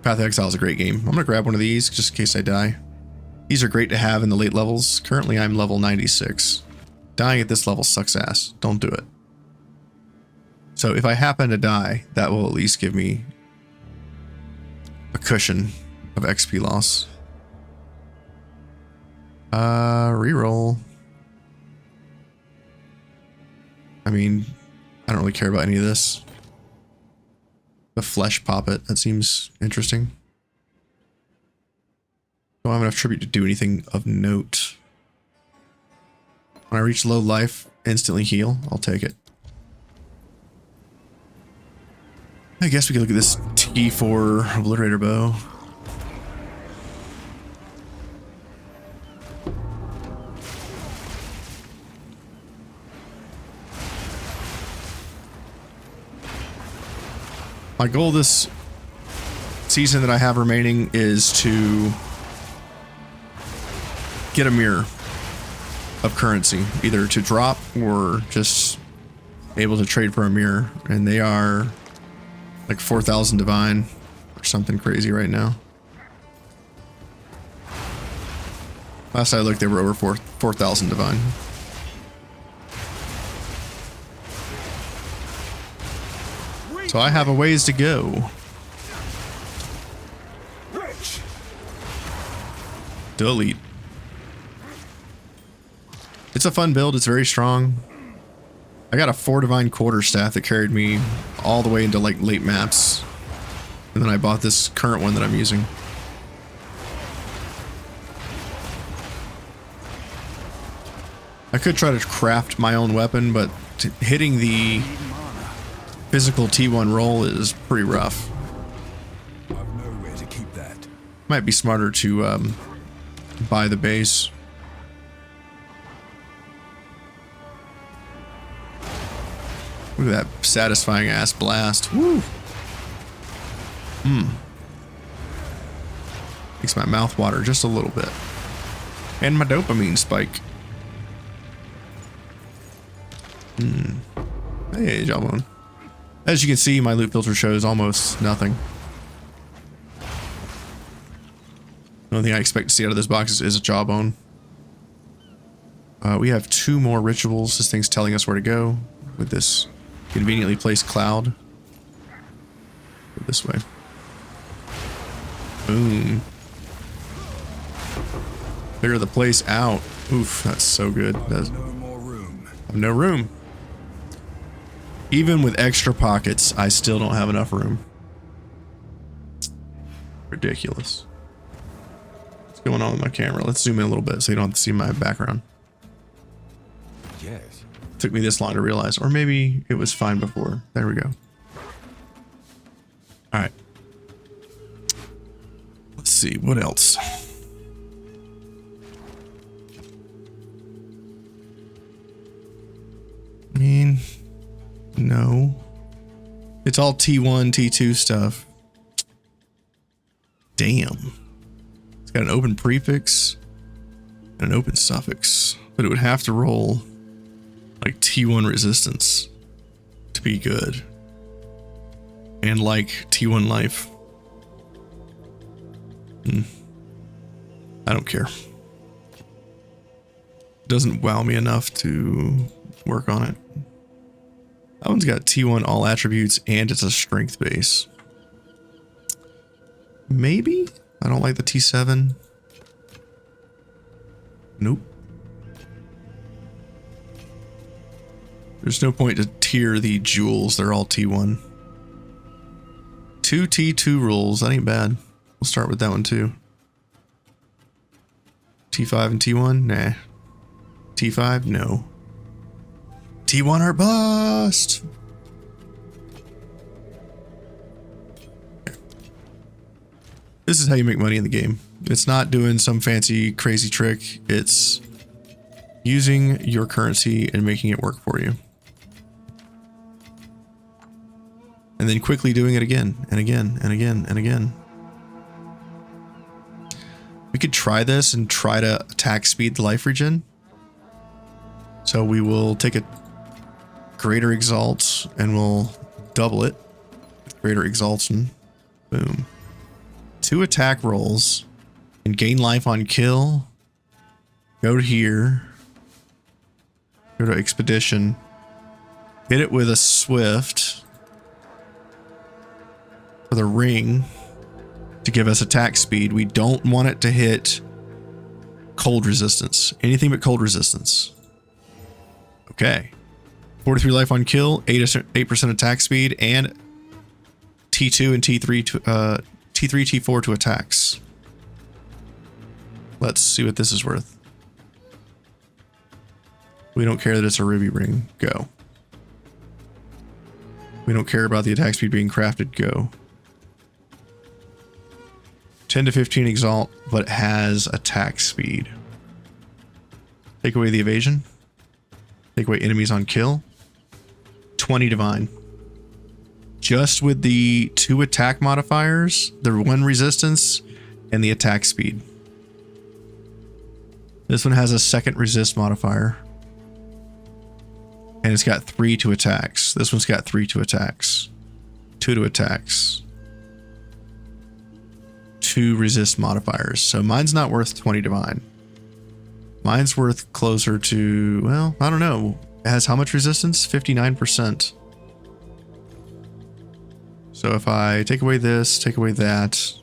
Path of Exile is a great game. I'm gonna grab one of these just in case I die. These are great to have in the late levels. Currently I'm level 96. Dying at this level sucks ass. Don't do it. So if I happen to die, that will at least give me a cushion of XP loss. Reroll. I mean, I don't really care about any of this. The flesh poppet, that seems interesting. Don't have enough tribute to do anything of note. When I reach low life, instantly heal. I'll take it. I guess we could look at this T4 Obliterator bow. My goal this season that I have remaining is to get a mirror of currency, either to drop or just able to trade for a mirror, and they are like 4,000 divine or something crazy right now. Last I looked, they were over 4,000 divine. So I have a ways to go. Delete. It's a fun build. It's very strong. I got a 4 divine quarterstaff that carried me all the way into like late maps. And then I bought this current one that I'm using. I could try to craft my own weapon, but hitting the physical T1 roll is pretty rough. I've nowhere to keep that. Might be smarter to buy the base. Look at that satisfying ass blast. Woo! Makes my mouth water just a little bit. And my dopamine spike. Hey, Jawbone. As you can see, my loot filter shows almost nothing. The only thing I expect to see out of this box is a Jawbone. We have 2 more rituals. This thing's telling us where to go with this conveniently placed cloud. Go this way. Boom. Clear the place out. Oof, that's so good. That's, No more room. no room. Even with extra pockets, I still don't have enough room. Ridiculous. What's going on with my camera? Let's zoom in a little bit so you don't have to see my background. Yes. Took me this long to realize, or maybe it was fine before. There we go. All right. Let's see, what else? I mean, no. It's all T1, T2 stuff. Damn. It's got an open prefix and an open suffix, but it would have to roll like T1 resistance to be good. And like T1 life. I don't care. Doesn't wow me enough to work on it. That one's got T1 all attributes and it's a strength base. Maybe? I don't like the T7. Nope. There's no point to tier the jewels. They're all T1. 2 T2 rules. That ain't bad. We'll start with that one too. T5 and T1? Nah. T5? No. T1 are bust! This is how you make money in the game. It's not doing some fancy, crazy trick. It's using your currency and making it work for you. And then quickly doing it again, and again, and again, and again. We could try this and try to attack speed the life regen. So we will take a greater exalt and we'll double it with greater exaltation. Boom. 2 attack rolls and gain life on kill. Go to here. Go to expedition. Hit it with a swift. For the ring to give us attack speed. We don't want it to hit cold resistance. Anything but cold resistance. Okay. 43 life on kill, 8% attack speed, and T2 and T3 to T3, T4 to attacks. Let's see what this is worth. We don't care that it's a ruby ring. Go. We don't care about the attack speed being crafted. Go. 10 to 15 exalt, but has attack speed. Take away the evasion. Take away enemies on kill. 20 divine. Just with the 2 attack modifiers, the 1 resistance, and the attack speed. This one has a 2nd resist modifier. And it's got 3 to attacks. This one's got 3 to attacks. 2 to attacks. 2 resist modifiers. So mine's not worth 20 divine. Mine's worth closer to, well, I don't know. It has how much resistance? 59%. So if I take away this, take away that,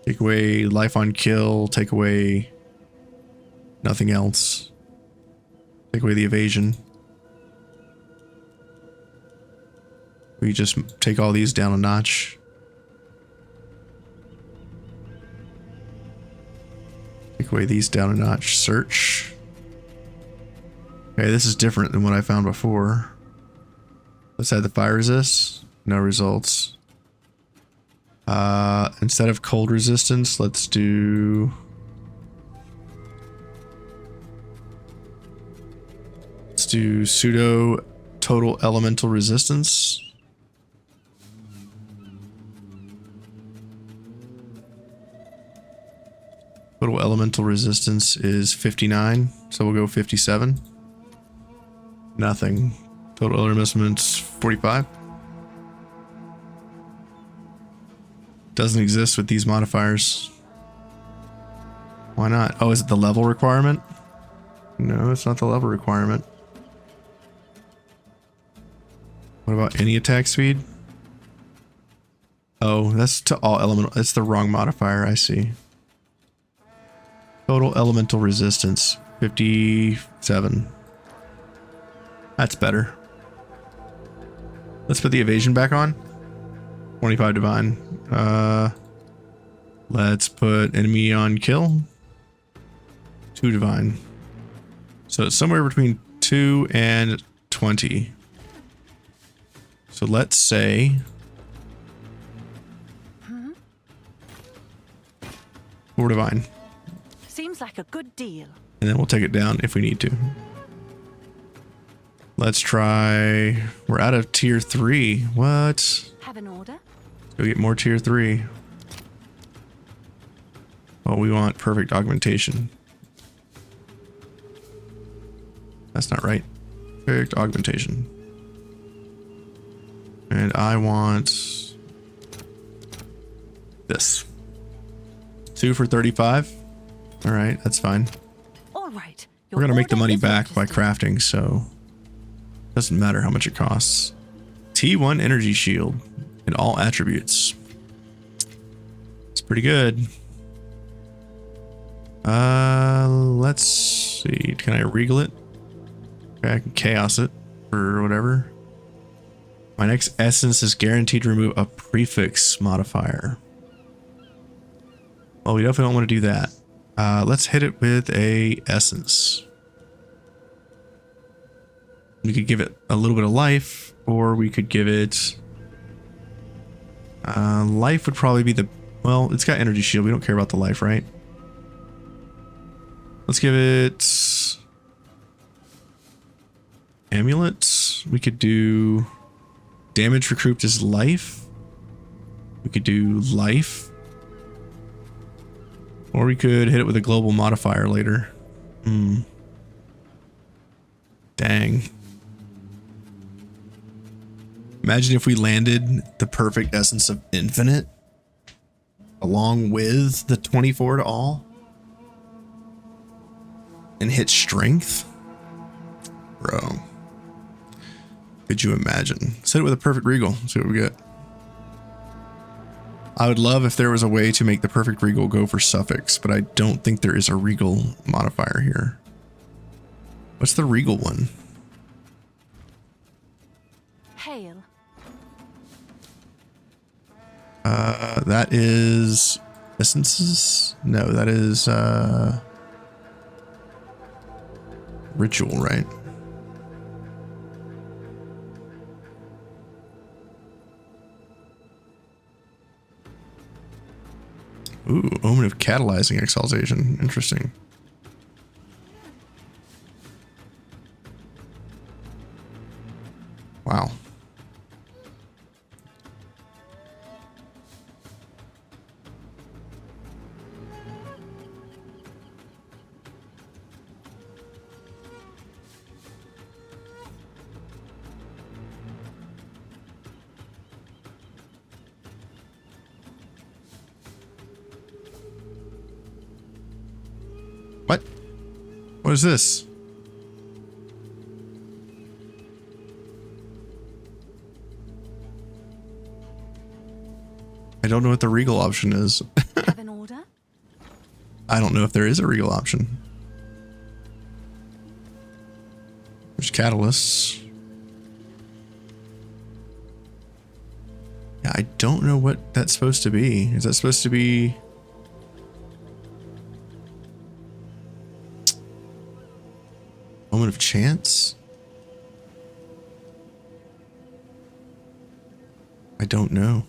take away life on kill, take away nothing else, take away the evasion. We just take all these down a notch. Take away these down a notch. Search. Okay, this is different than what I found before. Let's add the fire resist. No results. Instead of cold resistance, let's do pseudo total elemental resistance. Total elemental resistance is 59, so we'll go 57. Nothing. Total element's 45. Doesn't exist with these modifiers. Why not? Oh, is it the level requirement? No, it's not the level requirement. What about any attack speed? Oh, that's to all elemental. It's the wrong modifier, I see. Total elemental resistance, 57. That's better. Let's put the evasion back on. 25 divine. Let's put enemy on kill. 2 divine. So it's somewhere between 2 and 20. So let's say 4 divine. Seems like a good deal. And then we'll take it down if we need to. Let's try... We're out of tier 3. What? Have an order? Let's go get more tier 3. Oh, we want perfect augmentation. That's not right. Perfect augmentation. And I want... this. 2 for 35. Alright, that's fine. All right. We're gonna make the money order is back by registered. crafting, so... doesn't matter how much it costs. T1 energy shield in all attributes. It's pretty good. Let's see. Can I regal it? Okay, I can chaos it or whatever. My next essence is guaranteed to remove a prefix modifier. Well, we definitely don't want to do that. Let's hit it with a essence. We could give it a little bit of life, or we could give it... life would probably be the... Well, it's got energy shield. We don't care about the life, right? Let's give it... amulet. We could do... damage recouped as life. We could do life. Or we could hit it with a global modifier later. Dang. Imagine if we landed the perfect essence of infinite along with the 24 to all and hit strength. Bro. Could you imagine? Let's hit it with a perfect regal. See what we get. I would love if there was a way to make the perfect regal go for suffix, but I don't think there is a regal modifier here. What's the regal one? Hail. That is essences? No, that is ritual, right? Ooh, omen of catalyzing exaltation. Interesting. Wow. What? What is this? I don't know what the regal option is. Have an order? I don't know if there is a regal option. There's catalysts. Yeah, I don't know what that's supposed to be. Is that supposed to be... moment of chance? I don't know.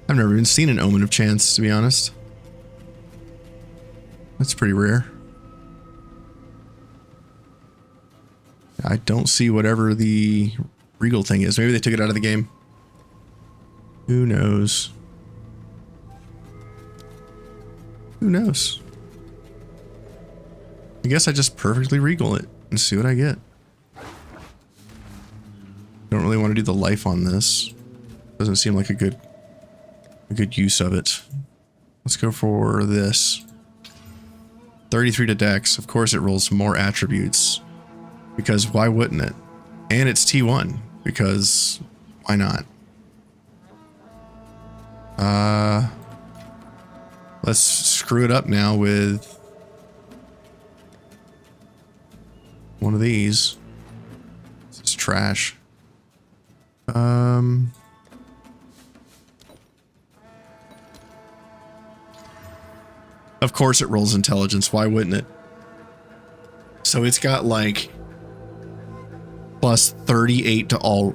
I've never even seen an Omen of Chance, to be honest. That's pretty rare. I don't see whatever the Regal thing is. Maybe they took it out of the game. Who knows? Who knows? I guess I just perfectly Regal it and see what I get. Don't really want to do the life on this. Doesn't seem like a good use of it. Let's go for this. 33 to Dex. Of course it rolls more attributes. Because why wouldn't it? And it's T1. Because why not? Let's screw it up now with one of these. This is trash. Of course it rolls intelligence. Why wouldn't it? So it's got like plus 38 to all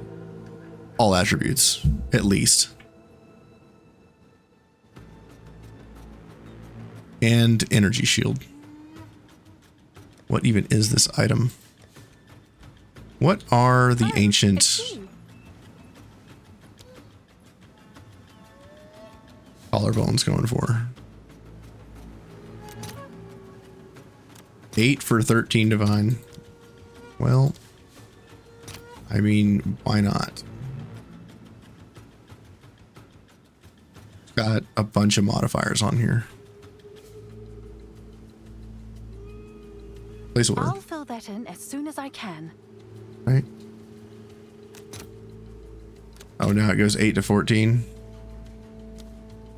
attributes, at least. And energy shield. What even is this item? What are the ancient collarbones going for? 8 for 13 divine. Well, I mean, why not? Got a bunch of modifiers on here. Place order. I'll fill that in as soon as I can. Right. Oh, now it goes 8 to 14.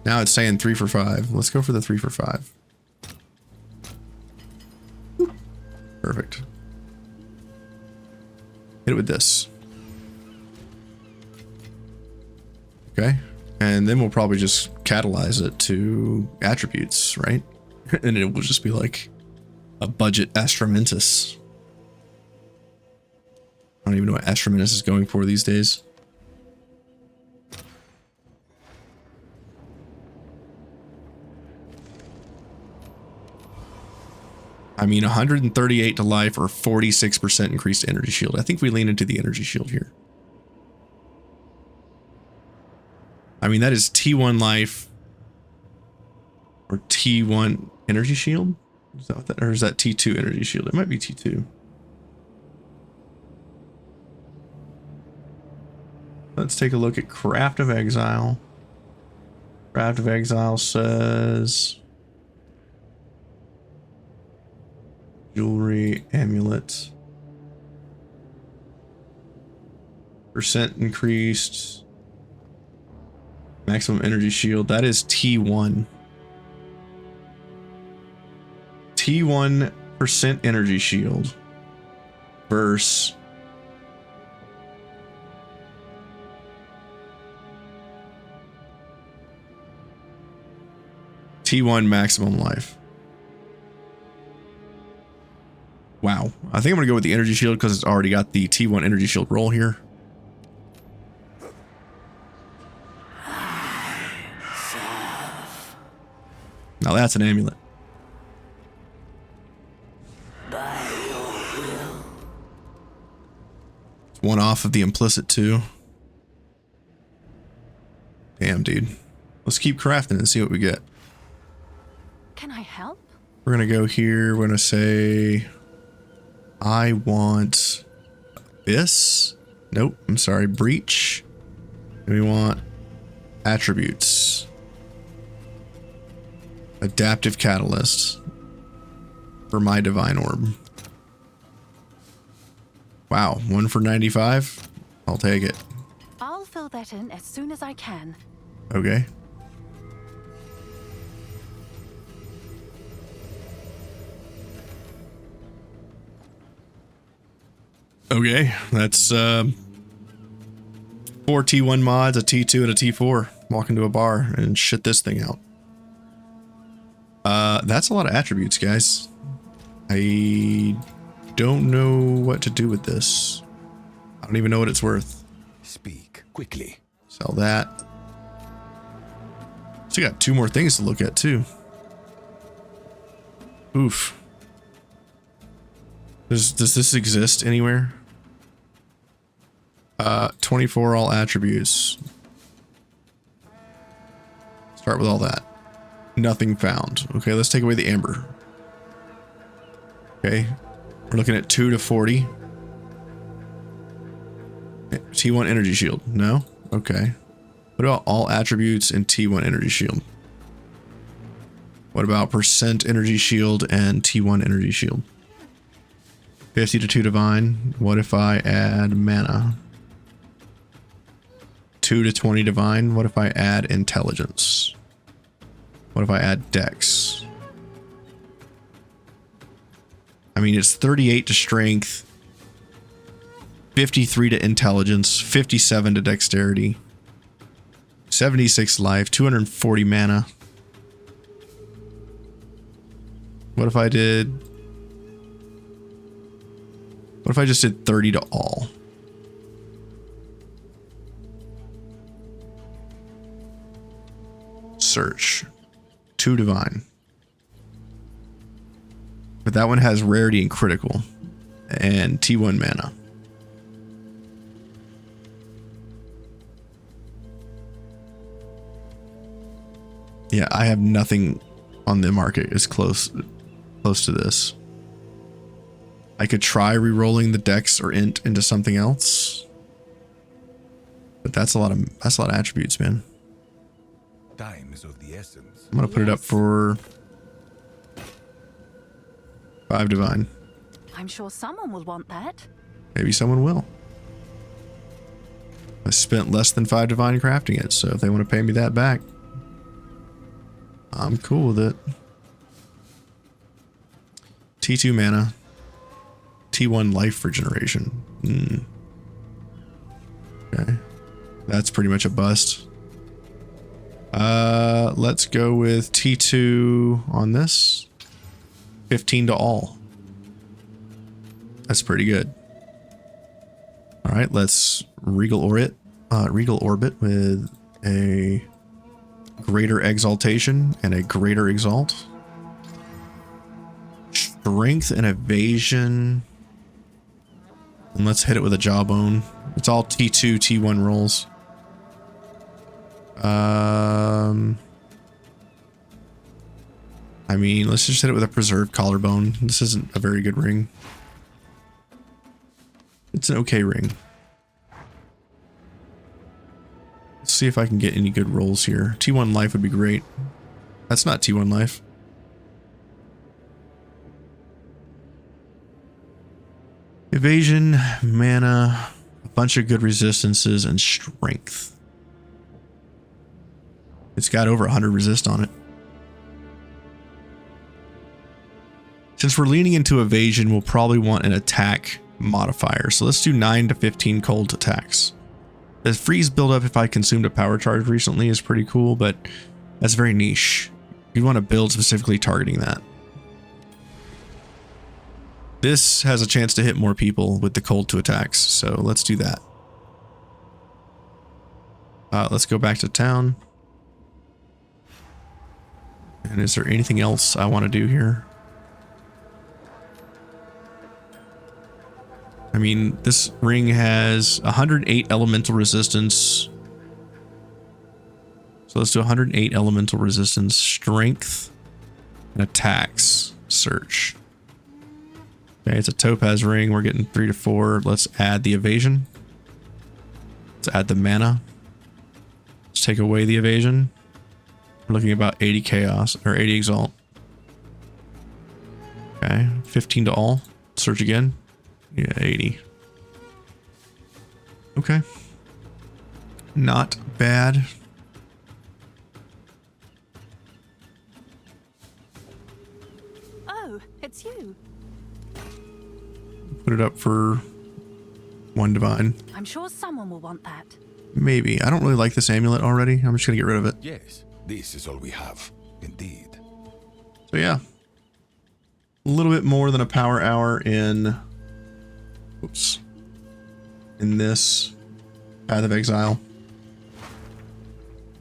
Now it's saying 3 for 5. Let's go for the 3 for 5. Perfect. Hit it with this. Okay. And then we'll probably just catalyze it to attributes, right? And it will just be like a budget Astromentus. I don't even know what Astromentus is going for these days. I mean, 138 to life or 46% increased energy shield. I think we lean into the energy shield here. I mean, that is T1 life or T1 energy shield. Is that what that, or is that T2 energy shield? It might be T2. Let's take a look at Path of Exile. Path of Exile says jewelry, amulet, percent increased, maximum energy shield. That is T1. T1% energy shield versus T1 maximum life. Wow. I think I'm going to go with the energy shield because it's already got the T1 energy shield roll here. Now that's an amulet. It's one off of the implicit too. Damn, dude. Let's keep crafting and see what we get. Can I help? We're going to go here. We're going to say, I want Abyss. Nope. I'm sorry. Breach. And we want attributes. Adaptive Catalyst for my Divine Orb. Wow. 1 for 95. I'll take it. I'll fill that in as soon as I can. Okay. Okay, that's 4 T1 mods, a T2, and a T4. Walk into a bar and shit this thing out. That's a lot of attributes, guys. I don't know what to do with this. I don't even know what it's worth. Speak quickly. Sell that. Still got 2 more things to look at too. Oof. Does this exist anywhere? 24 all attributes. Start with all that. Nothing found. Okay, let's take away the amber. Okay. We're looking at 2 to 40. T1 energy shield. No? Okay. What about all attributes and T1 energy shield? What about percent energy shield and T1 energy shield? 50 to 2 divine. What if I add mana? 2 to 20 divine. What if I add intelligence? What if I add dex? I mean, it's 38 to strength, 53 to intelligence, 57 to dexterity, 76 life, 240 mana. What if I did... What if I just did 30 to all? Search. 2 divine. But that one has rarity and critical. And T1 mana. Yeah, I have nothing on the market as close to this. I could try re-rolling the dex or int into something else. But that's a lot of attributes, man. Time is of the essence. I'm gonna put it up for 5 divine. I'm sure someone will want that. Maybe someone will. I spent less than 5 divine crafting it, so if they want to pay me that back, I'm cool with it. T2 mana. T1 life regeneration. Okay. That's pretty much a bust. Let's go with T2 on this. 15 to all. That's pretty good. All right, let's regal orbit with a greater exaltation and a greater exalt. Strength and evasion. And let's hit it with a jawbone. It's all T2, T1 rolls. I mean, let's just hit it with a preserved collarbone. This isn't a very good ring. It's an okay ring. Let's see if I can get any good rolls here. T1 life would be great. That's not T1 life. Evasion, mana, a bunch of good resistances, and strength. It's got over 100 resist on it. Since we're leaning into evasion, we'll probably want an attack modifier. So let's do 9 to 15 cold attacks. The freeze buildup if I consumed a power charge recently is pretty cool, but that's very niche. You want to build specifically targeting that. This has a chance to hit more people with the cold to attacks, so let's do that. Let's go back to town. And is there anything else I want to do here? I mean, this ring has 108 elemental resistance. So let's do 108 elemental resistance, strength, and attacks. Search. Okay, it's a topaz ring. We're getting 3 to 4. Let's add the evasion. Let's add the mana. Let's take away the evasion. We're looking at about 80 chaos, or 80 exalt. Okay, 15 to all. Search again. Yeah, 80. Okay. Not bad. Oh, it's you. Put it up for 1 divine. I'm sure someone will want that. Maybe. I don't really like this amulet already. I'm just going to get rid of it. Yes, this is all we have. Indeed. So yeah. A little bit more than a power hour in... Oops. In this Path of Exile.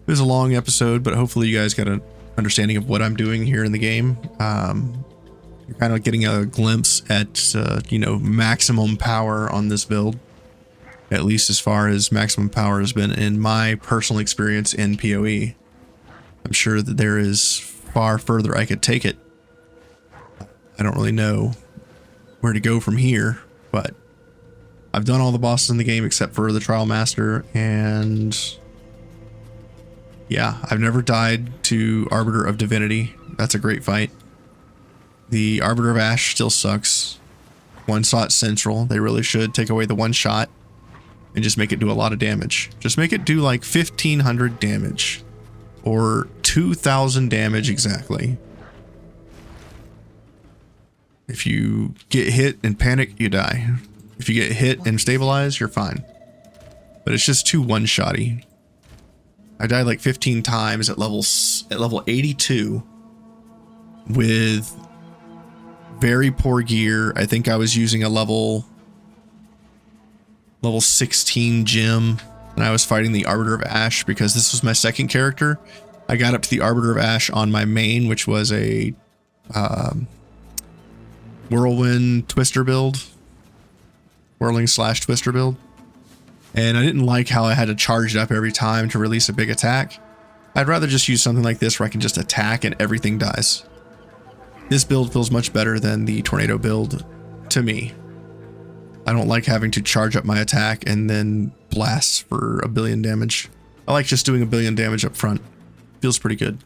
It was a long episode, but hopefully you guys got an understanding of what I'm doing here in the game. You're kind of getting a glimpse at, you know, maximum power on this build. At least as far as maximum power has been in my personal experience in PoE. I'm sure that there is far further I could take it. I don't really know where to go from here, but I've done all the bosses in the game except for the Trial Master, and yeah, I've never died to Arbiter of Divinity. That's a great fight. The Arbiter of Ash still sucks. One shot central. They really should take away the one shot and just make it do a lot of damage. Just make it do like 1500 damage or 2000 damage exactly. If you get hit and panic, you die. If you get hit and stabilize, you're fine. But it's just too one-shotty. I died like 15 times at level 82 with very poor gear. I think I was using a level 16 gem, and I was fighting the Arbiter of Ash because this was my second character. I got up to the Arbiter of Ash on my main, which was a Whirlwind Twister build. Whirling / Twister build. And I didn't like how I had to charge it up every time to release a big attack. I'd rather just use something like this where I can just attack and everything dies. This build feels much better than the Tornado build to me. I don't like having to charge up my attack and then blast for 1 billion damage. I like just doing 1 billion damage up front. Feels pretty good.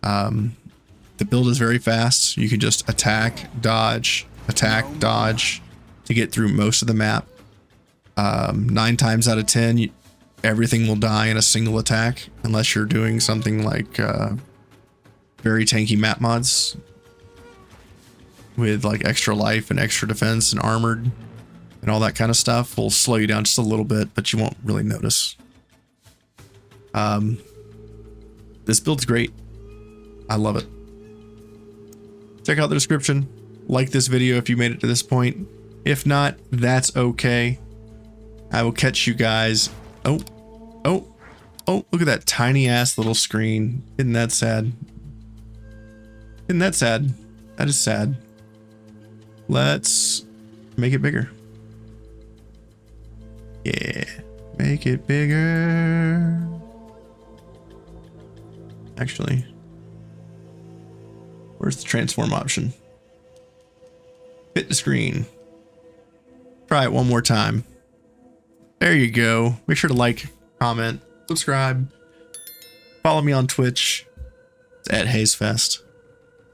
The build is very fast. You can just attack, dodge to get through most of the map. 9 times out of 10, everything will die in a single attack, unless you're doing something like very tanky map mods with like extra life and extra defense and armored and all that kind of stuff. Will slow you down just a little bit, but you won't really notice. This build's great. I love it. Check out the description. Like this video if you made it to this point. If not, that's okay. I will catch you guys. Oh, look at that tiny ass little screen. Isn't that sad? Isn't that sad? That is sad. Let's make it bigger. Yeah, make it bigger. Actually, where's the transform option? Fit the screen. Try it one more time. There you go. Make sure to like, comment, subscribe. Follow me on Twitch. It's at Hazefest.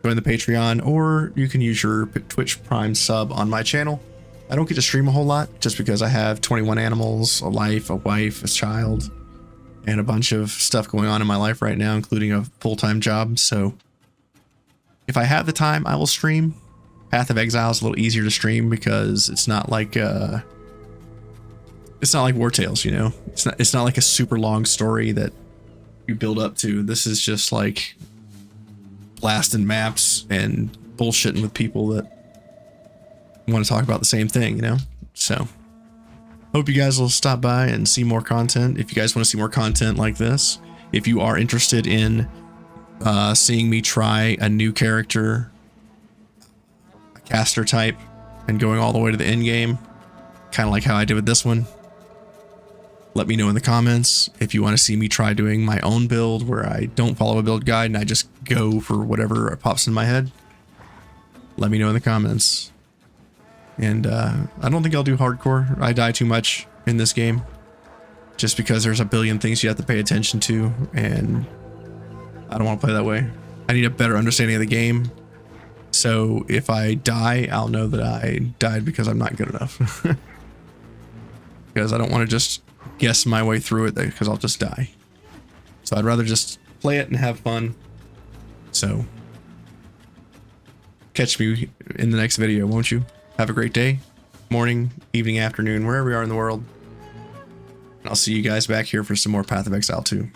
Join the Patreon, or you can use your Twitch Prime sub on my channel. I don't get to stream a whole lot just because I have 21 animals, a life, a wife, a child, and a bunch of stuff going on in my life right now, including a full-time job. So if I have the time, I will stream. Path of Exile is a little easier to stream because it's not like War Tales, you know. It's not like a super long story that you build up to. This is just like blasting maps and bullshitting with people that want to talk about the same thing, you know. So hope you guys will stop by and see more content. If you guys want to see more content like this, if you are interested in seeing me try a new character, a caster type, and going all the way to the end game, kind of like how I did with this one, let me know in the comments. If you want to see me try doing my own build where I don't follow a build guide and I just go for whatever pops in my head, let me know in the comments. And I don't think I'll do hardcore. I die too much in this game just because there's a billion things you have to pay attention to, and I don't want to play that way. I need a better understanding of the game, so if I die, I'll know that I died because I'm not good enough. Because I don't want to just guess my way through it, because I'll just die. So I'd rather just play it and have fun. So catch me in the next video, won't you? Have a great day, morning, evening, afternoon, wherever you are in the world. And I'll see you guys back here for some more Path of Exile 2.